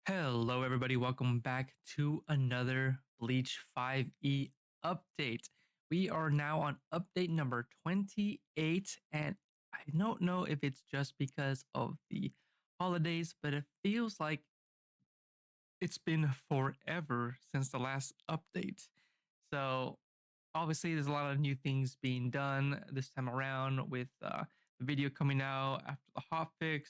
Hello, everybody. Welcome back to another Bleach 5e update. We are now on update number 28, and I don't know if it's just because of the holidays, but it feels like it's been forever since the last update. So, obviously, there's a lot of new things being done this time around with the video coming out after the hotfix.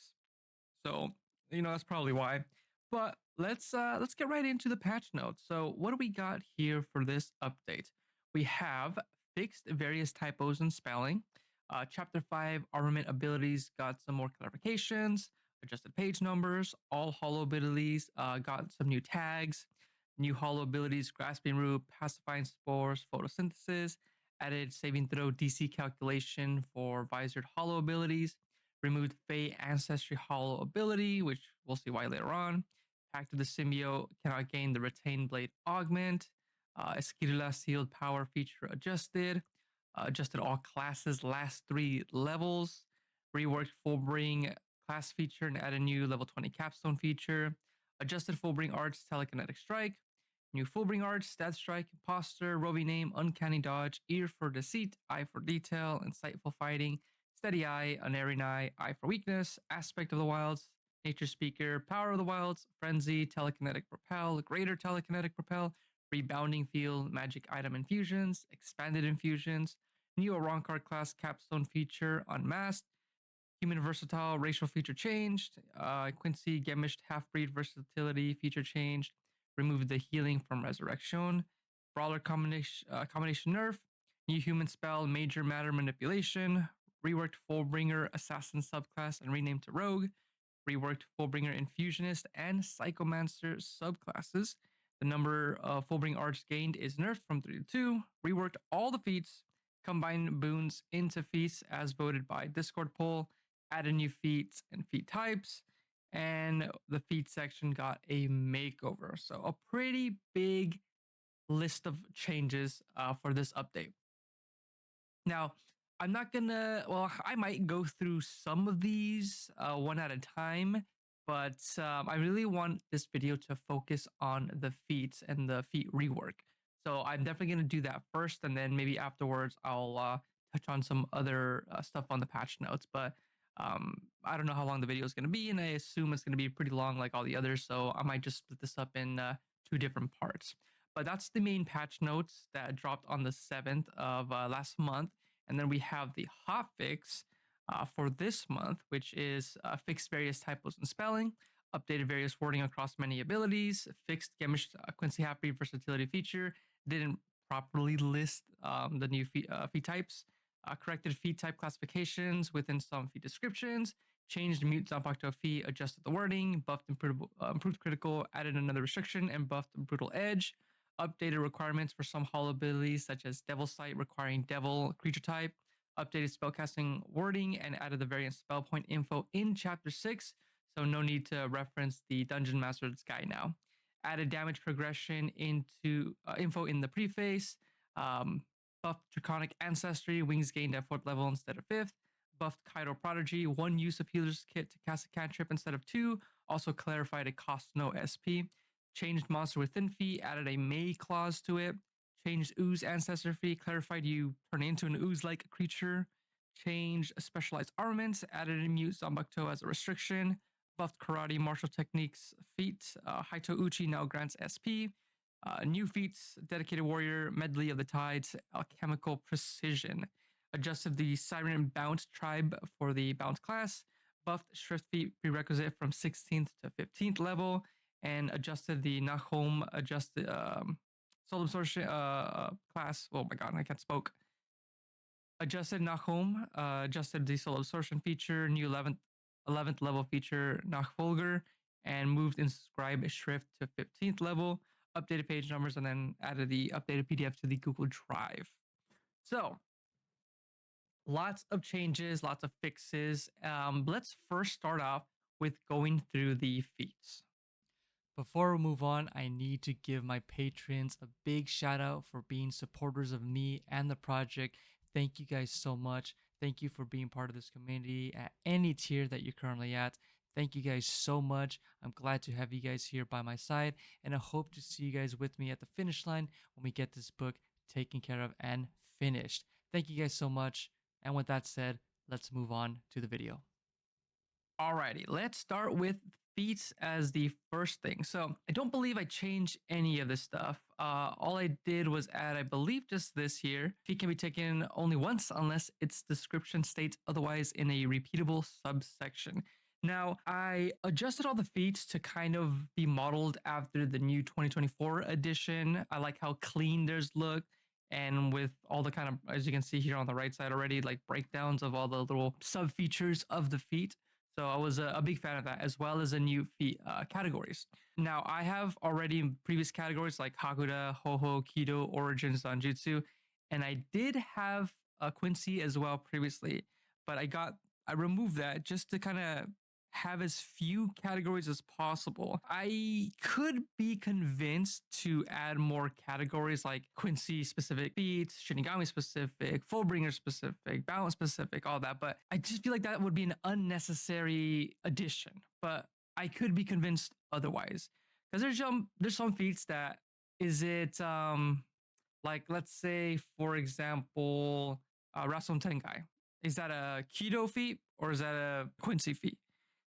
So, that's probably why. But let's get right into the patch notes. So, what do we got here for this update? We have fixed various typos in spelling. Chapter 5 armament abilities got some more clarifications, adjusted page numbers. All hollow abilities got some new tags. New hollow abilities, grasping root, pacifying spores, photosynthesis. Added saving throw DC calculation for visored hollow abilities. Removed Fey Ancestry Hollow ability, which we'll see why later on. Pact of the Symbiote cannot gain the Retained Blade Augment. Esquirla Sealed Power feature adjusted. Adjusted all classes last 3 levels. Reworked Fullbring class feature and added a new level 20 capstone feature. Adjusted Fullbring Arts Telekinetic Strike. New Fullbring Arts, Stat Strike, Imposter, Roving Name, Uncanny Dodge, Ear for Deceit, Eye for Detail, Insightful Fighting, Steady Eye, Unerring Eye for Weakness, Aspect of the Wilds, Nature Speaker, Power of the Wilds, Frenzy, Telekinetic Propel, Greater Telekinetic Propel, Rebounding Field, Magic Item Infusions, Expanded Infusions, new Arankar class capstone feature, Unmasked, Human Versatile racial feature changed, Quincy Gemished half-breed versatility feature changed, removed the healing from Resurrection, Brawler combination nerf, new human spell major matter manipulation, reworked Fullbringer assassin subclass and renamed to Rogue, reworked Fullbringer Infusionist and Psychomancer subclasses. The number of Fullbringer arts gained is nerfed from 3 to 2, reworked all the feats, combined boons into feats as voted by Discord poll, added new feats and feat types, and the feat section got a makeover. So, a pretty big list of changes for this update. Now, I'm not gonna, well, I might go through some of these one at a time, but I really want this video to focus on the feats and the feat rework. So I'm definitely gonna do that first, and then maybe afterwards I'll touch on some other stuff on the patch notes. But I don't know how long the video is gonna be, and I assume it's gonna be pretty long like all the others. So I might just split this up in 2 different parts. But that's the main patch notes that dropped on the 7th of last month. And then we have the hot fix for this month, which is fixed various typos in spelling, updated various wording across many abilities, fixed Gemish Quincy Happy versatility feature, didn't properly list the new feat types, corrected feat type classifications within some feat descriptions, changed mute Zanpakuto feat, adjusted the wording, buffed improved critical, added another restriction, and buffed brutal edge. Updated requirements for some hollow abilities, such as Devil Sight requiring Devil creature type. Updated spellcasting wording and added the variant spell point info in Chapter 6, so no need to reference the Dungeon Master's Guide now. Added damage progression into info in the preface. Buffed Draconic Ancestry, wings gained at 4th level instead of 5th. Buffed Kaido Prodigy, 1 use of Healer's Kit to cast a cantrip instead of 2. Also clarified it costs no SP. Changed Monster Within fee, added a May clause to it. Changed Ooze Ancestor fee, clarified you turn into an ooze-like creature. Changed Specialized Armaments, added a Mute Zanpakuto as a restriction. Buffed Karate Martial Techniques feat. Haito Uchi now grants SP. New feats, Dedicated Warrior, Medley of the Tides, Alchemical Precision. Adjusted the Siren Bounce tribe for the Bounce class. Buffed Shrift feat prerequisite from 16th to 15th level. And adjusted the Nahom adjusted Soul Absorption class. Oh my god, I can't spoke. Adjusted Nahom, adjusted the Soul Absorption feature, new 11th level feature Nachfolger, and moved Inscribe Shrift to 15th level, updated page numbers, and then added the updated PDF to the Google Drive. So, lots of changes, lots of fixes. Let's first start off with going through the feats. Before we move on, I need to give my patrons a big shout out for being supporters of me and the project. Thank you guys so much. Thank you for being part of this community at any tier that you're currently at. Thank you guys so much. I'm glad to have you guys here by my side, and I hope to see you guys with me at the finish line when we get this book taken care of and finished. Thank you guys so much. And with that said, let's move on to the video. Alrighty, let's start with feats as the first thing. So I don't believe I changed any of this stuff. All I did was add, I believe, just this here. Feat can be taken only once unless its description states otherwise in a repeatable subsection. Now, I adjusted all the feats to kind of be modeled after the new 2024 edition. I like how clean theirs look. And with all the kind of, as you can see here on the right side already, like breakdowns of all the little sub features of the feat. So I was a big fan of that, as well as a new feat categories. Now I have already previous categories like Hakuda, Hoho, Kido, Origins, Zanjutsu, and I did have a Quincy as well previously, but I removed that just to kind of have as few categories as possible. I could be convinced to add more categories like Quincy specific feats, Shinigami specific, Fullbringer specific, balance specific, all that, but I just feel like that would be an unnecessary addition. But I could be convinced otherwise. Because there's some feats that is it like let's say for example Rason Tenkai. Is that a Kido feat or is that a Quincy feat?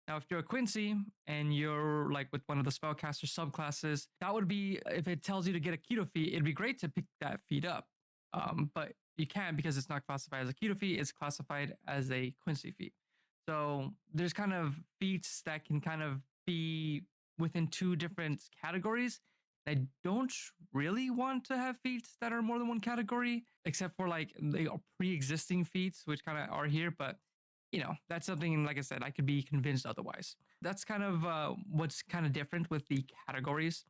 Now, if you're a Quincy and you're like with one of the spellcaster subclasses, that would be, if it tells you to get a keto feat, it'd be great to pick that feat up. But you can't because it's not classified as a keto feat, it's classified as a Quincy feat. So there's kind of feats that can kind of be within two different categories. I don't really want to have feats that are more than one category, except for like they are pre-existing feats, which kind of are here, but that's something, like I said, I could be convinced otherwise. That's kind of what's kind of different with the categories.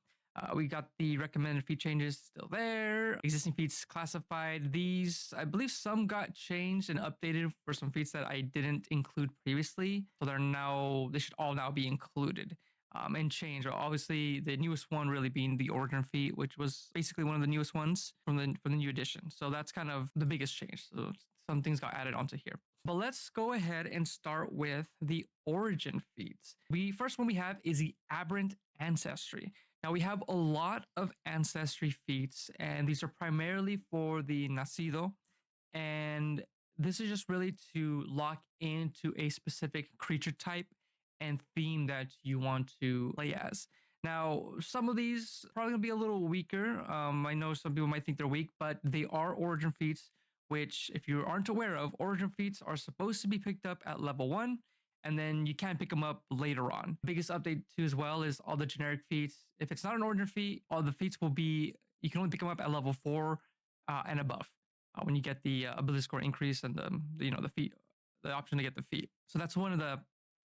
We got the recommended feat changes still there. Existing feats classified. These, I believe some got changed and updated for some feats that I didn't include previously. So they should all now be included and changed. Obviously, the newest one really being the origin feat, which was basically one of the newest ones from the new edition. So that's kind of the biggest change. So some things got added onto here. But let's go ahead and start with the origin feats. First one we have is the aberrant ancestry. Now we have a lot of ancestry feats, and these are primarily for the Nacido. And this is just really to lock into a specific creature type and theme that you want to play as. Now, some of these are probably gonna be a little weaker. I know some people might think they're weak, but they are origin feats, which, if you aren't aware of, origin feats are supposed to be picked up at level 1, and then you can't pick them up later on. Biggest update too as well is all the generic feats. If it's not an origin feat, all the feats will be, you can only pick them up at level 4 and above when you get the ability score increase and the feat, the option to get the feat. So that's one of the,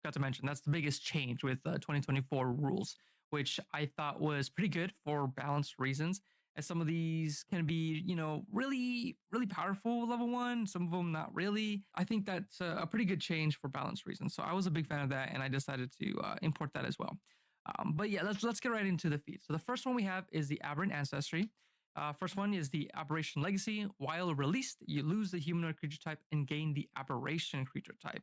got to mention, that's the biggest change with 2024 rules, which I thought was pretty good for balanced reasons, as some of these can be, really, really powerful level 1, some of them not really. I think that's a pretty good change for balance reasons. So I was a big fan of that, and I decided to import that as well. But yeah, let's get right into the feats. So the first one we have is the Aberrant Ancestry. First one is the Aberration Legacy. While released, you lose the humanoid creature type and gain the Aberration creature type.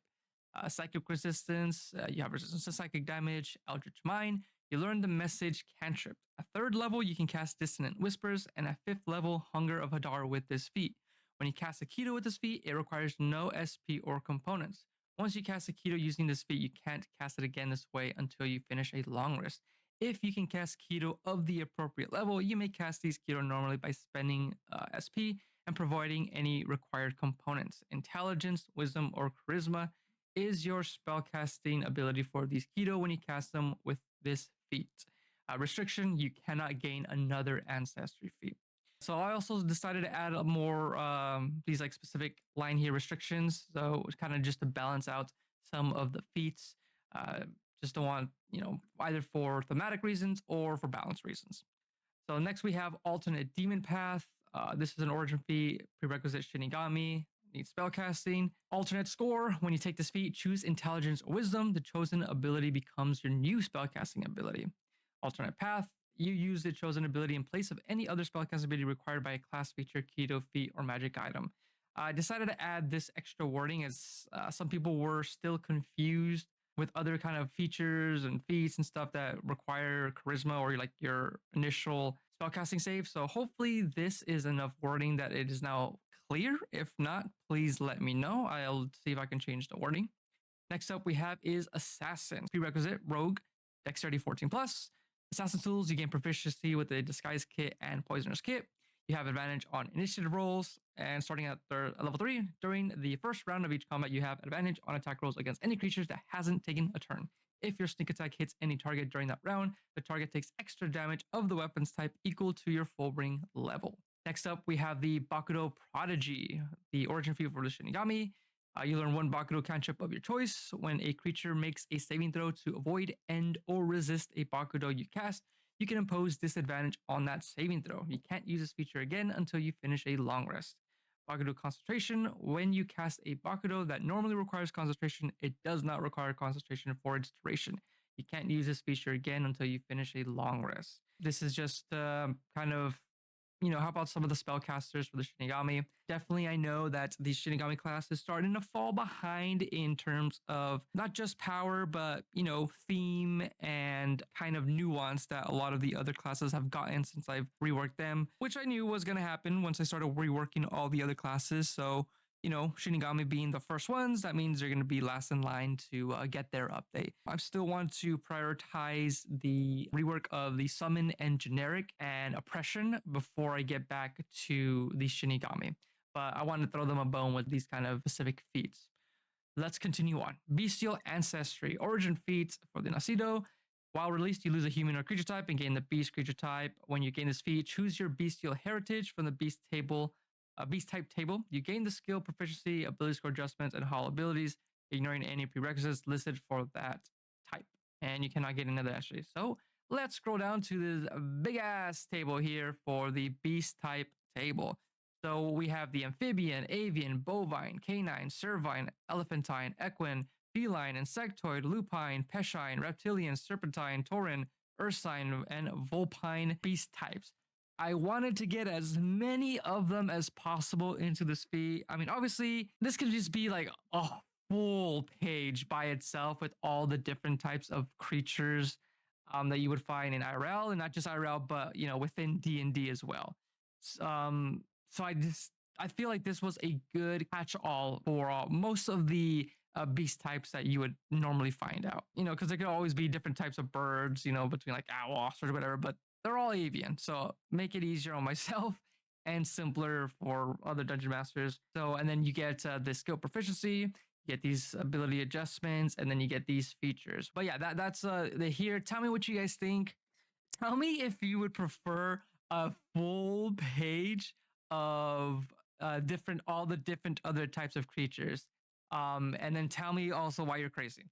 Psychic resistance, you have resistance to psychic damage, Eldritch Mind. You learn the message cantrip. At 3rd level, you can cast Dissonant Whispers, and at 5th level, Hunger of Hadar with this feat. When you cast a Keto with this feat, it requires no SP or components. Once you cast a Keto using this feat, you can't cast it again this way until you finish a long rest. If you can cast Keto of the appropriate level, you may cast these Keto normally by spending SP and providing any required components. Intelligence, Wisdom, or Charisma is your spellcasting ability for these Keto when you cast them with this feat. Restriction, you cannot gain another ancestry feat. So I also decided to add more these like specific line here restrictions. So kind of just to balance out some of the feats. Just don't want, either for thematic reasons or for balance reasons. So next we have alternate demon path. This is an origin feat, prerequisite Shinigami, needs spellcasting. Alternate score, when you take this feat, choose intelligence or wisdom. The chosen ability becomes your new spellcasting ability. Alternate path, you use the chosen ability in place of any other spellcasting ability required by a class feature, keto, feat, or magic item. I decided to add this extra wording as some people were still confused with other kind of features and feats and stuff that require charisma or like your initial spellcasting save. So hopefully this is enough wording that it is now clear. If not, please let me know. I'll see if I can change the wording. Next up we have is Assassin. Prerequisite, Rogue, Dexterity 14 plus. Assassin tools, you gain proficiency with the Disguise Kit and Poisoner's Kit. You have advantage on initiative rolls, and starting at level 3, during the first round of each combat, you have advantage on attack rolls against any creatures that hasn't taken a turn. If your sneak attack hits any target during that round, the target takes extra damage of the weapon's type equal to your full ring level. Next up, we have the Bakudo Prodigy, the origin fee for the Shinigami. You learn one Bakudo cantrip of your choice. When a creature makes a saving throw to avoid, end, or resist a Bakudo you cast, you can impose disadvantage on that saving throw. You can't use this feature again until you finish a long rest. Bakudo Concentration. When you cast a Bakudo that normally requires concentration, it does not require concentration for its duration. You can't use this feature again until you finish a long rest. This is just kind of how about some of the spellcasters for the Shinigami? Definitely, I know that the Shinigami class is starting to fall behind in terms of not just power, but, theme and kind of nuance that a lot of the other classes have gotten since I've reworked them, which I knew was going to happen once I started reworking all the other classes. So, Shinigami being the first ones, that means they're going to be last in line to get their update. I still want to prioritize the rework of the summon and generic and oppression before I get back to the Shinigami. But I want to throw them a bone with these kind of specific feats. Let's continue on. Bestial Ancestry, origin feat for the Nacido. While released, you lose a human or creature type and gain the beast creature type. When you gain this feat, choose your bestial heritage from the beast type table. You gain the skill, proficiency, ability score adjustments, and hall abilities, ignoring any prerequisites listed for that type. And you cannot get another actually. So let's scroll down to this big ass table here for the beast type table. So we have the amphibian, avian, bovine, canine, cervine, elephantine, equine, feline, insectoid, lupine, peshine, reptilian, serpentine, tauren, ursine, and vulpine beast types. I wanted to get as many of them as possible into this feat. I mean, obviously, this could just be like a full page by itself with all the different types of creatures that you would find in IRL, and not just IRL, but within D&D as well. So I feel like this was a good catch-all for most of the beast types that you would normally find out. Because there could always be different types of birds, between like owl, ostrich, or whatever, but they're all avian. So make it easier on myself and simpler for other dungeon masters. So, and then you get the skill proficiency, you get these ability adjustments, and then you get these features. But yeah, that's the here. Tell me what you guys think. Tell me if you would prefer a full page of all the different other types of creatures. And then tell me also why you're crazy.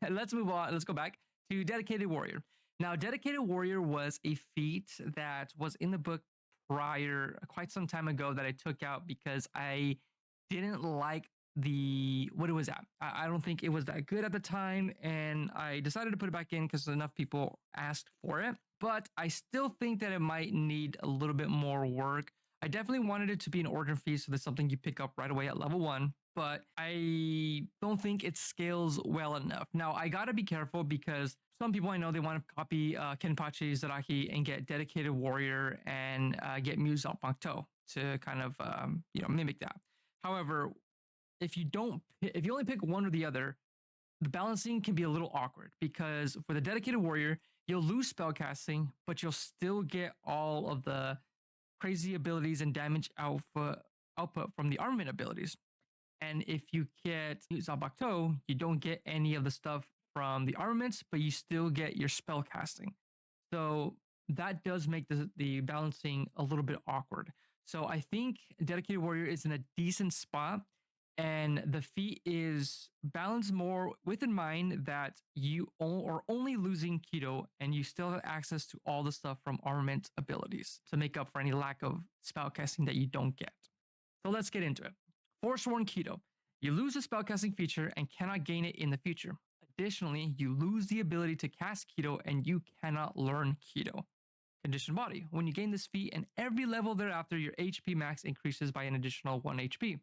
Let's move on. Let's go back to Dedicated Warrior. Now, Dedicated Warrior was a feat that was in the book prior, quite some time ago, that I took out because I didn't like what it was at. I don't think it was that good at the time, and I decided to put it back in because enough people asked for it. But I still think that it might need a little bit more work. I definitely wanted it to be an origin feat, so that's something you pick up right away at level 1. But I don't think it scales well enough. Now, I gotta be careful because some people I know, they want to copy Kenpachi Zaraki and get Dedicated Warrior and get Muse Zanpakuto to kind of mimic that. However, if you only pick one or the other, the balancing can be a little awkward because for the Dedicated Warrior, you'll lose spellcasting, but you'll still get all of the crazy abilities and damage output from the armament abilities. And if you get Zanpakuto, you don't get any of the stuff from the armaments, but you still get your spell casting. So that does make the balancing a little bit awkward. So I think Dedicated Warrior is in a decent spot, and the feat is balanced more with in mind that you are only losing Keto and you still have access to all the stuff from armament abilities to make up for any lack of spell casting that you don't get. So let's get into it. Forsworn Keto. You lose the spellcasting feature and cannot gain it in the future. Additionally, you lose the ability to cast Keto and you cannot learn Keto. Conditioned body. When you gain this feat and every level thereafter, your HP max increases by an additional 1 HP.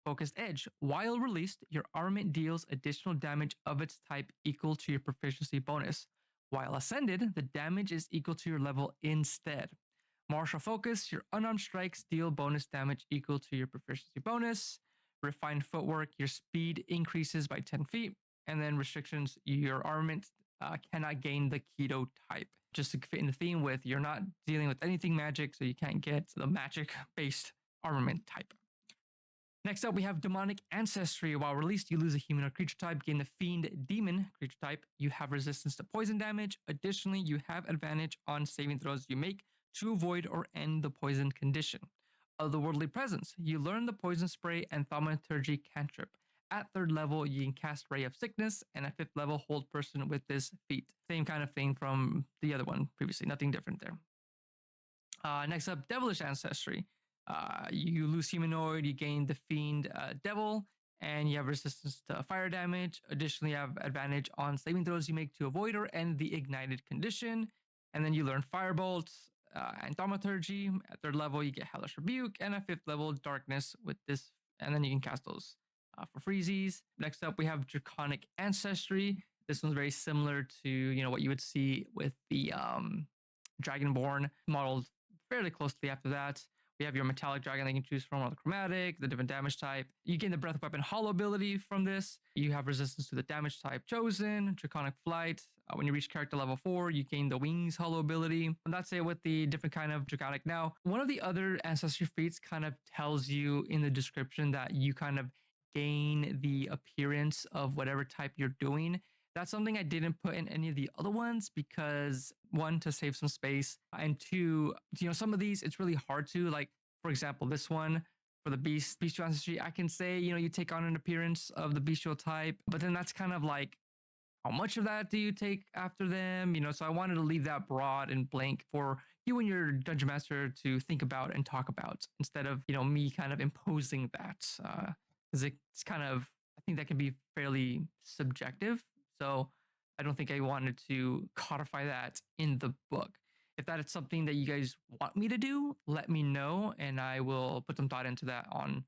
Focused Edge. While released, your armament deals additional damage of its type equal to your proficiency bonus. While ascended, the damage is equal to your level instead. Martial Focus. Your unarmed strikes deal bonus damage equal to your proficiency bonus. Refined Footwork. Your speed increases by 10 feet. And then restrictions. Your armament cannot gain the Keto type. Just to fit in the theme with, you're not dealing with anything magic, so you can't get the magic-based armament type. Next up, we have Demonic Ancestry. While released, you lose a human or creature type, gain the Fiend Demon creature type. You have resistance to poison damage. Additionally, you have advantage on saving throws you make to avoid or end the poison condition. Otherworldly Presence. You learn the Poison Spray and Thaumaturgy cantrip. At 3rd level, you can cast Ray of Sickness, and at 5th level, hold person with this feat. Same kind of thing from the other one previously, nothing different there. Next up, Devilish Ancestry. You lose humanoid, you gain the Fiend Devil, and you have resistance to fire damage. Additionally, you have advantage on saving throws you make to avoid or end the ignited condition. And then you learn Firebolt and Thaumaturgy. At 3rd level, you get Hellish Rebuke, and at 5th level, Darkness with this. And then you can cast those for freezies. Next up, we have Draconic Ancestry. This one's very similar to what you would see with the Dragonborn, modeled fairly closely after that. We have your Metallic Dragon that you can choose from, or the Chromatic, the different damage type. You gain the Breath of Weapon Hollow ability from this. You have resistance to the damage type chosen, Draconic Flight. When you reach character level 4, you gain the Wings Hollow ability. And that's it with the different kind of Draconic. Now, one of the other Ancestry feats kind of tells you in the description that you kind of gain the appearance of whatever type you're doing. That's something I didn't put in any of the other ones because, one, to save some space, and two, some of these, it's really hard to, like, for example, this one for the bestial ancestry, I can say, you take on an appearance of the bestial type, but then that's kind of like, how much of that do you take after them? So I wanted to leave that broad and blank for you and your dungeon master to think about and talk about instead of, me kind of imposing that. Because it's kind of, I think that can be fairly subjective. So I don't think I wanted to codify that in the book. If that is something that you guys want me to do, let me know, and I will put some thought into that on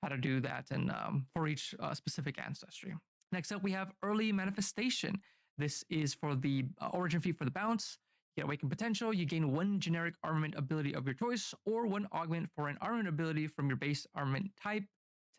how to do that and for each specific ancestry. Next up, we have Early Manifestation. This is for the origin feat for the bounce. You get Awakened Potential. You gain 1 generic armament ability of your choice or 1 augment for an armament ability from your base armament type.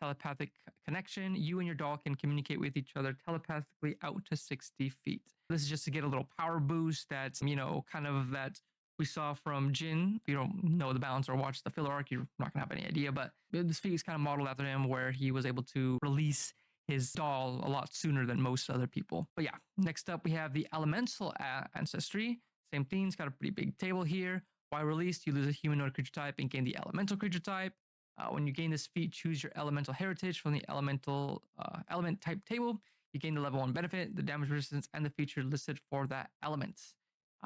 Telepathic connection. You and your doll can communicate with each other telepathically out to 60 feet. This is just to get a little power boost that's, kind of that we saw from Jin. If you don't know the balance or watch the filler arc, you're not going to have any idea, but this feat is kind of modeled after him where he was able to release his doll a lot sooner than most other people. But yeah, next up we have the Elemental Ancestry. Same thing, it's got a pretty big table here. While released, you lose a humanoid creature type and gain the Elemental creature type. When you gain this feat, choose your elemental heritage from the elemental element type table. You gain the level 1 benefit, the damage resistance, and the feature listed for that element.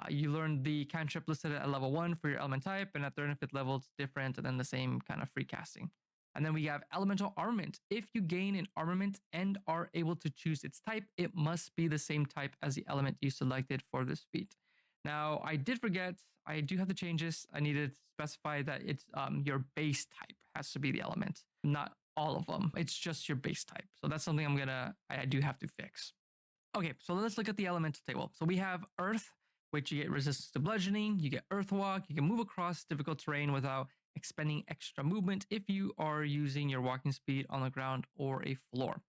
You learn the cantrip listed at level 1 for your element type, and at 3rd and 5th level, it's different, and then the same kind of free casting. And then we have Elemental Armament. If you gain an armament and are able to choose its type, it must be the same type as the element you selected for this feat. Now, I did forget, I do have to change this. I need to specify that it's your base type has to be the element, not all of them. It's just your base type. So that's something I do have to fix. Okay, so let's look at the elemental table. So we have Earth, which you get resistance to bludgeoning, you get Earth Walk, you can move across difficult terrain without expending extra movement if you are using your walking speed on the ground or a floor.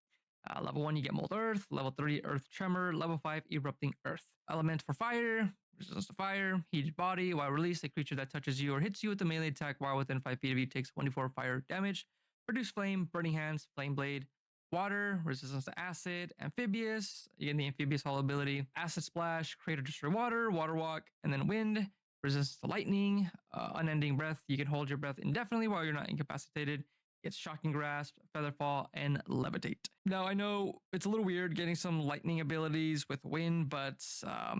Level 1, you get Mold Earth. Level 3, Earth Tremor. Level 5, Erupting Earth. Element for Fire, resistance to fire. Heated Body. While released, a creature that touches you or hits you with a melee attack while within 5 feet of you takes 1d4 fire damage. Produce Flame, Burning Hands, Flame Blade. Water, resistance to acid. Amphibious, you get the Amphibious Hollow ability. Acid Splash, create or destroy water. Water Walk, and then Wind. Resistance to lightning. Unending Breath, you can hold your breath indefinitely while you're not incapacitated. It's Shocking Grasp, Featherfall, and Levitate. Now, I know it's a little weird getting some lightning abilities with wind, but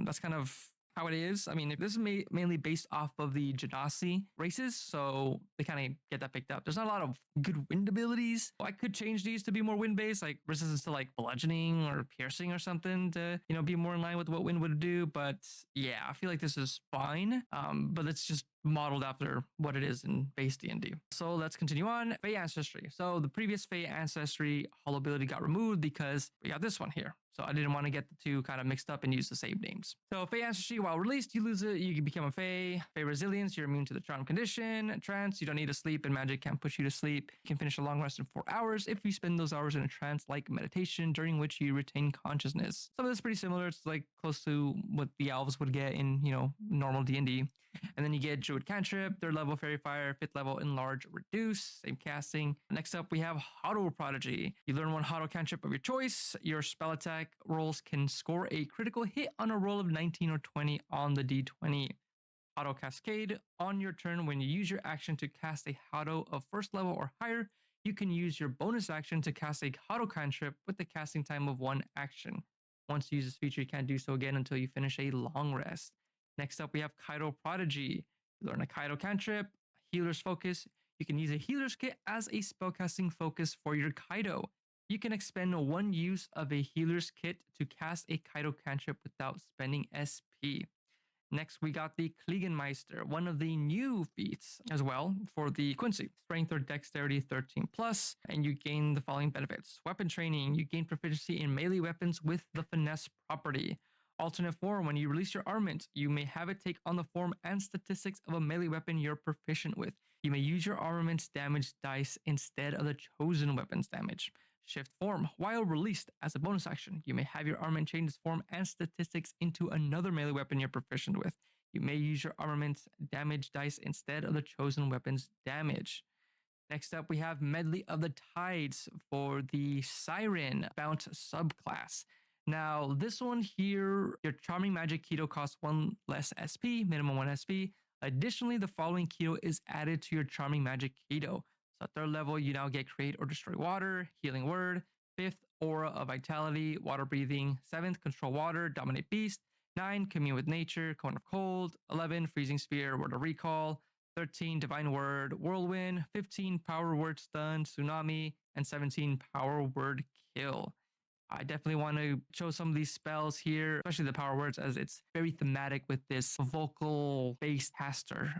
that's kind of how it is. I mean, this is mainly based off of the Genasi races, so they kind of get that picked up. There's not a lot of good wind abilities. I could change these to be more wind based, like resistance to like bludgeoning or piercing or something to be more in line with what wind would do. But yeah, I feel like this is fine. But it's just modeled after what it is in base D&D. So let's continue on. Fey Ancestry. So the previous Fey Ancestry holo ability got removed because we got this one here. So I didn't want to get the two kind of mixed up and use the same names. So Fey Ancestry, while released, you lose it, you can become a Fey. Fey Resilience, you're immune to the charm condition. Trance, you don't need to sleep and magic can't push you to sleep. You can finish a long rest in 4 hours if you spend those hours in a trance-like meditation during which you retain consciousness. Some of this is pretty similar. It's like close to what the elves would get in, normal D&D. And then you get Druid Cantrip, 3rd level Fairy Fire, 5th level Enlarge Reduce, same casting. Next up, we have Hado Prodigy. You learn one Hado Cantrip of your choice. Your spell attack rolls can score a critical hit on a roll of 19 or 20 on the D20. Hado Cascade. On your turn, when you use your action to cast a Hado of 1st level or higher, you can use your bonus action to cast a Hado Cantrip with the casting time of 1 action. Once you use this feature, you can't do so again until you finish a long rest. Next up, we have Kaido Prodigy. You learn a Kaido Cantrip, Healer's Focus. You can use a Healer's Kit as a spellcasting focus for your Kaido. You can expend 1 use of a Healer's Kit to cast a Kaido Cantrip without spending SP. Next, we got the Kliegenmeister, one of the new feats as well for the Quincy. Strength or Dexterity 13 plus, and you gain the following benefits. Weapon training, you gain proficiency in melee weapons with the Finesse property. Alternate form, when you release your armament, you may have it take on the form and statistics of a melee weapon you're proficient with. You may use your armament's damage dice instead of the chosen weapon's damage. Shift form, while released as a bonus action, you may have your armament change its form and statistics into another melee weapon you're proficient with. You may use your armament's damage dice instead of the chosen weapon's damage. Next up, we have Medley of the Tides for the Siren Bounce subclass. Now, this one here, your Charming Magic Keto costs 1 less SP, minimum 1 SP. Additionally, the following keto is added to your Charming Magic Keto. So at 3rd level, you now get Create or Destroy Water, Healing Word, 5th, Aura of Vitality, Water Breathing, 7th, Control Water, Dominate Beast, 9, Commune with Nature, Cone of Cold, 11, Freezing Sphere, Word of Recall, 13, Divine Word, Whirlwind, 15, Power Word Stun, Tsunami, and 17, Power Word Kill. I definitely want to show some of these spells here, especially the power words, as it's very thematic with this vocal-based caster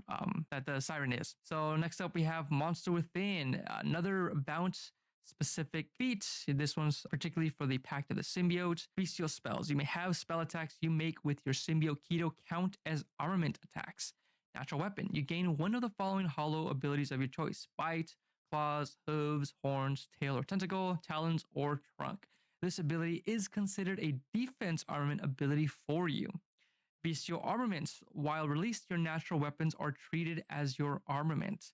that the Siren is. So next up, we have Monster Within, another bounce-specific feat. This one's particularly for the Pact of the Symbiote. Bestial spells. You may have spell attacks you make with your Symbiote Keto count as armament attacks. Natural weapon. You gain one of the following holo abilities of your choice. Bite, claws, hooves, horns, tail or tentacle, talons, or trunk. This ability is considered a defense armament ability for you. Bestial armaments. While released, your natural weapons are treated as your armament.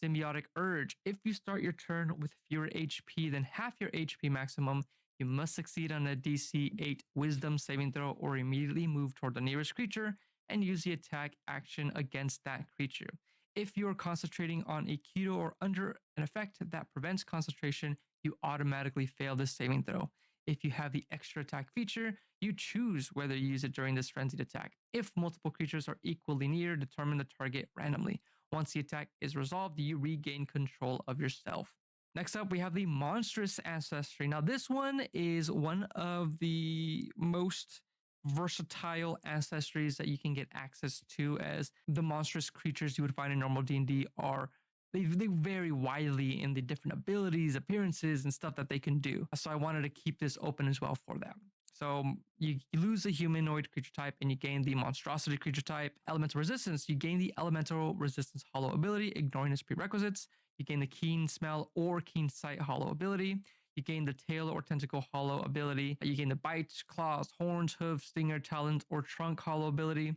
Symbiotic urge. If you start your turn with fewer HP than half your HP maximum, you must succeed on a DC 8 Wisdom saving throw or immediately move toward the nearest creature and use the attack action against that creature. If you are concentrating on a keto or under an effect that prevents concentration, you automatically fail this saving throw. If you have the extra attack feature, you choose whether you use it during this frenzied attack. If multiple creatures are equally near, determine the target randomly. Once the attack is resolved, you regain control of yourself. Next up, we have the Monstrous Ancestry. Now, this one is one of the most versatile ancestries that you can get access to, as the monstrous creatures you would find in normal D&D are they vary widely in the different abilities, appearances, and stuff that they can do. So I wanted to keep this open as well for them. So you lose the humanoid creature type and you gain the monstrosity creature type. Elemental resistance, you gain the elemental resistance holo ability, ignoring its prerequisites. You gain the keen smell or keen sight holo ability. You gain the tail or tentacle holo ability. You gain the bite, claws, horns, hooves, stinger, talons, or trunk holo ability.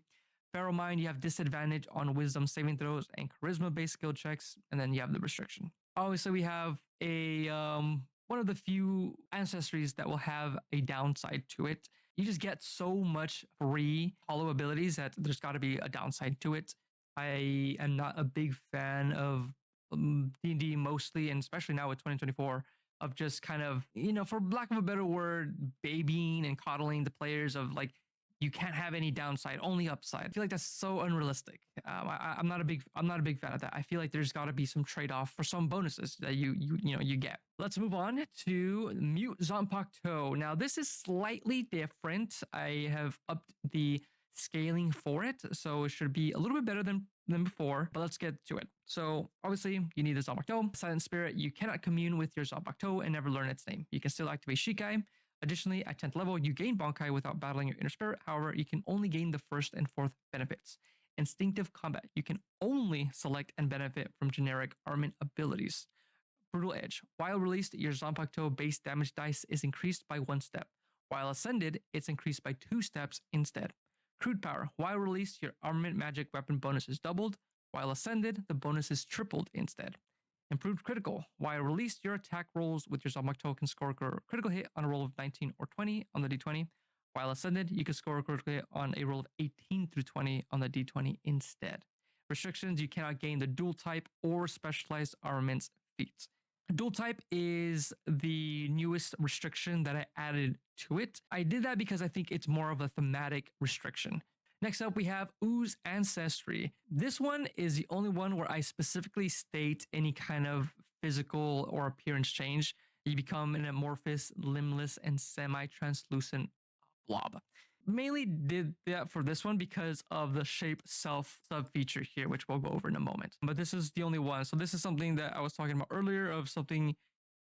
Feral Mind, you have disadvantage on wisdom saving throws and charisma-based skill checks, and then you have the restriction. Obviously, we have a one of the few ancestries that will have a downside to it. You just get so much free holo abilities that there's got to be a downside to it. I am not a big fan of D&D mostly, and especially now with 2024, of just kind of, for lack of a better word, babying and coddling the players, of like you can't have any downside, only upside. I feel like that's so unrealistic. I'm not a big fan of that. I feel like there's got to be some trade off for some bonuses that you get. Let's move on to Mute Zanpakuto. Now this is slightly different. I have upped the scaling for it, so it should be a little bit better than before, but let's get to it. So obviously you need the Zanpakuto. Silent Spirit, you cannot commune with your Zanpakuto and never learn its name. You can still activate Shikai. Additionally, at 10th level, you gain Bankai without battling your inner spirit. However, you can only gain the first and fourth benefits. Instinctive Combat, you can only select and benefit from generic armament abilities. Brutal Edge, while released, your Zanpakuto base damage dice is increased by 1 step. While ascended, it's increased by 2 steps instead. Crude Power, while released, your armament magic weapon bonus is doubled. While ascended, the bonus is tripled instead. Improved Critical, while released, your attack rolls with your Zanpakuto can score a critical hit on a roll of 19 or 20 on the d20. While ascended, you can score a critical hit on a roll of 18 through 20 on the d20 instead. Restrictions, you cannot gain the dual type or specialized armaments feats. Dual type is the newest restriction that I added to it. I did that because I think it's more of a thematic restriction. Next up, we have Ooze Ancestry. This one is the only one where I specifically state any kind of physical or appearance change. You become an amorphous, limbless, and semi-translucent blob. Mainly did that for this one because of the shape self sub feature here, which we'll go over in a moment. But this is the only one. So this is something that I was talking about earlier of something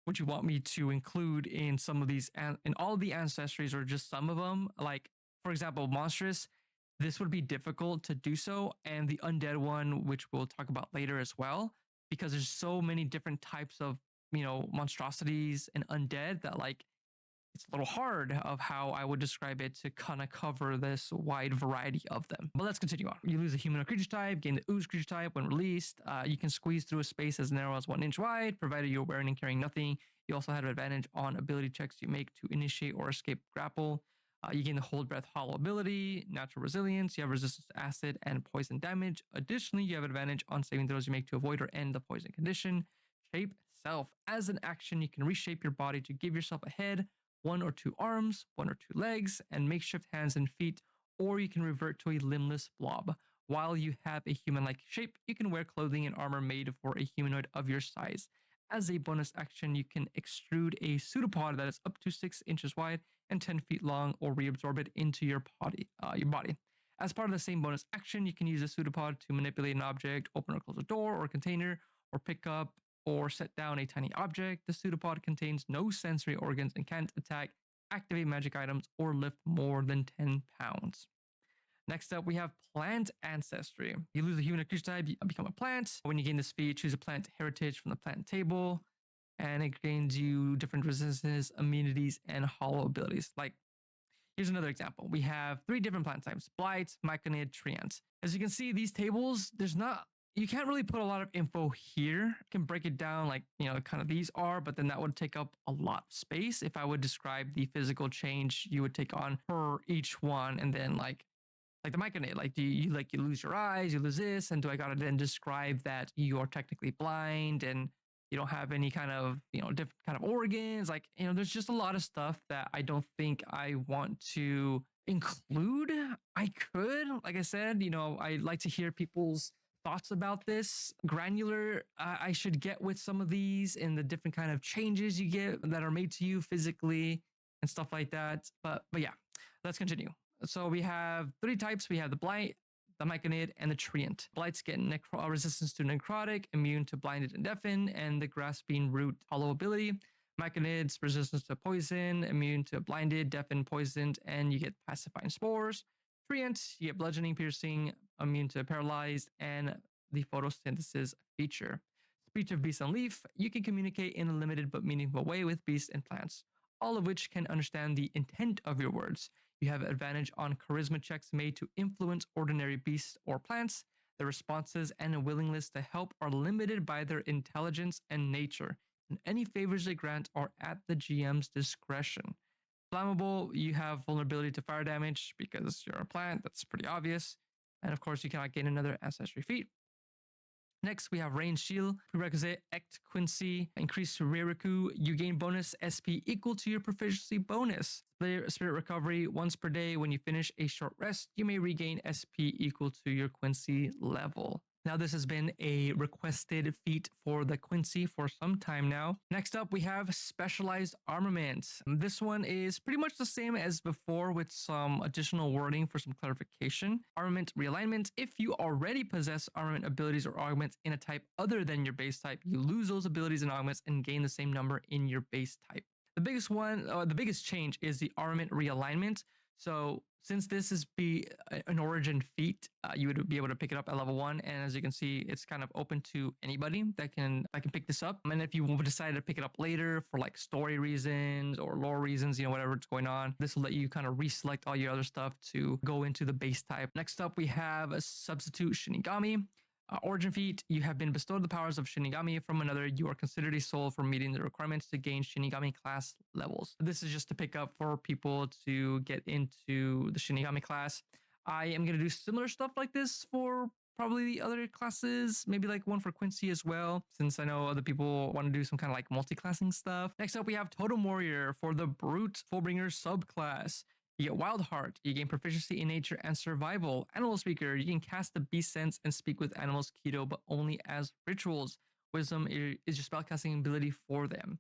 which you want me to include in some of these, in all of the ancestries or just some of them. Like, for example, Monstrous, this would be difficult to do so. And the Undead one, which we'll talk about later as well, because there's so many different types of, monstrosities and undead that like, it's a little hard of how I would describe it to kind of cover this wide variety of them. But let's continue on. You lose a human or creature type, gain the ooze creature type when released. You can squeeze through a space as narrow as 1 inch wide, provided you're wearing and carrying nothing. You also have an advantage on ability checks you make to initiate or escape grapple. You gain the hold breath hollow ability, natural resilience. You have resistance to acid and poison damage. Additionally, you have advantage on saving throws you make to avoid or end the poison condition. Shape self. As an action, you can reshape your body to give yourself a head, 1 or 2 arms, 1 or 2 legs, and makeshift hands and feet, or you can revert to a limbless blob. While you have a human-like shape, you can wear clothing and armor made for a humanoid of your size. As a bonus action, you can extrude a pseudopod that is up to 6 inches wide and 10 feet long, or reabsorb it into your body. As part of the same bonus action, you can use a pseudopod to manipulate an object, open or close a door or container, or pick up or set down a tiny object. The pseudopod contains no sensory organs and can't attack, activate magic items, or lift more than 10 pounds. Next up, we have Plant Ancestry. You lose a human or creature type, you become a plant. When you gain this feat, choose a plant heritage from the plant table, and it gains you different resistances, immunities, and hollow abilities. Like, here's another example. We have 3 different plant types: Blight, Myconid, Treant. As you can see, these tables, you can't really put a lot of info here. You can break it down like, kind of these are, but then that would take up a lot of space if I would describe the physical change you would take on per each one. And then like the Myconid, like you lose your eyes, you lose this, and do I gotta then describe that you are technically blind and you don't have any kind of, different kind of organs? Like, there's just a lot of stuff that I don't think I want to include. I could, like I said, I like to hear people's thoughts about this. Granular, I should get with some of these and the different kind of changes you get that are made to you physically and stuff like that. But yeah, let's continue. So we have 3 types. We have the Blight, the Myconid, and the Treant. Blights get resistance to necrotic, immune to blinded and deafen, and the grasping root hollow ability. Myconids, resistance to poison, immune to blinded, deafened, poisoned, and you get pacifying spores. Treant, you get bludgeoning, piercing, immune to paralyzed, and the photosynthesis feature. Speech of beast and leaf, you can communicate in a limited but meaningful way with beasts and plants, all of which can understand the intent of your words. You have advantage on charisma checks made to influence ordinary beasts or plants. Their responses and willingness to help are limited by their intelligence and nature, and any favors they grant are at the GM's discretion. Flammable, you have vulnerability to fire damage because you're a plant. That's pretty obvious. And of course, you cannot gain another ancestry feat. Next, we have Rain Shield, prerequisite Ect Quincy, increased Reiriku. You gain bonus SP equal to your proficiency bonus. Spirit Recovery, once per day when you finish a short rest, you may regain SP equal to your Quincy level. Now, this has been a requested feat for the Quincy for some time now. Next up, we have Specialized Armament. This one is pretty much the same as before with some additional wording for some clarification. Armament Realignment. If you already possess armament abilities or augments in a type other than your base type, you lose those abilities and augments and gain the same number in your base type. The biggest change is the armament realignment. So since this is an origin feat, you would be able to pick it up at level 1, and as you can see, it's kind of open to anybody that can pick this up. And if you decide to pick it up later for like story reasons or lore reasons, whatever's going on, this will let you kind of reselect all your other stuff to go into the base type. Next up, we have a Substitute Shinigami. Origin feat, you have been bestowed the powers of Shinigami from another. You are considered a soul for meeting the requirements to gain Shinigami class levels. This is just to pick up for people to get into the Shinigami class. I am going to do similar stuff like this for probably the other classes, maybe like one for Quincy as well, since I know other people want to do some kind of like multi-classing stuff. Next up, we have Totem Warrior for the Brute Fullbringer subclass. You get Wild Heart. You gain proficiency in nature and survival. Animal Speaker. You can cast the beast sense and speak with animals keto, but only as rituals. Wisdom is your spellcasting ability for them.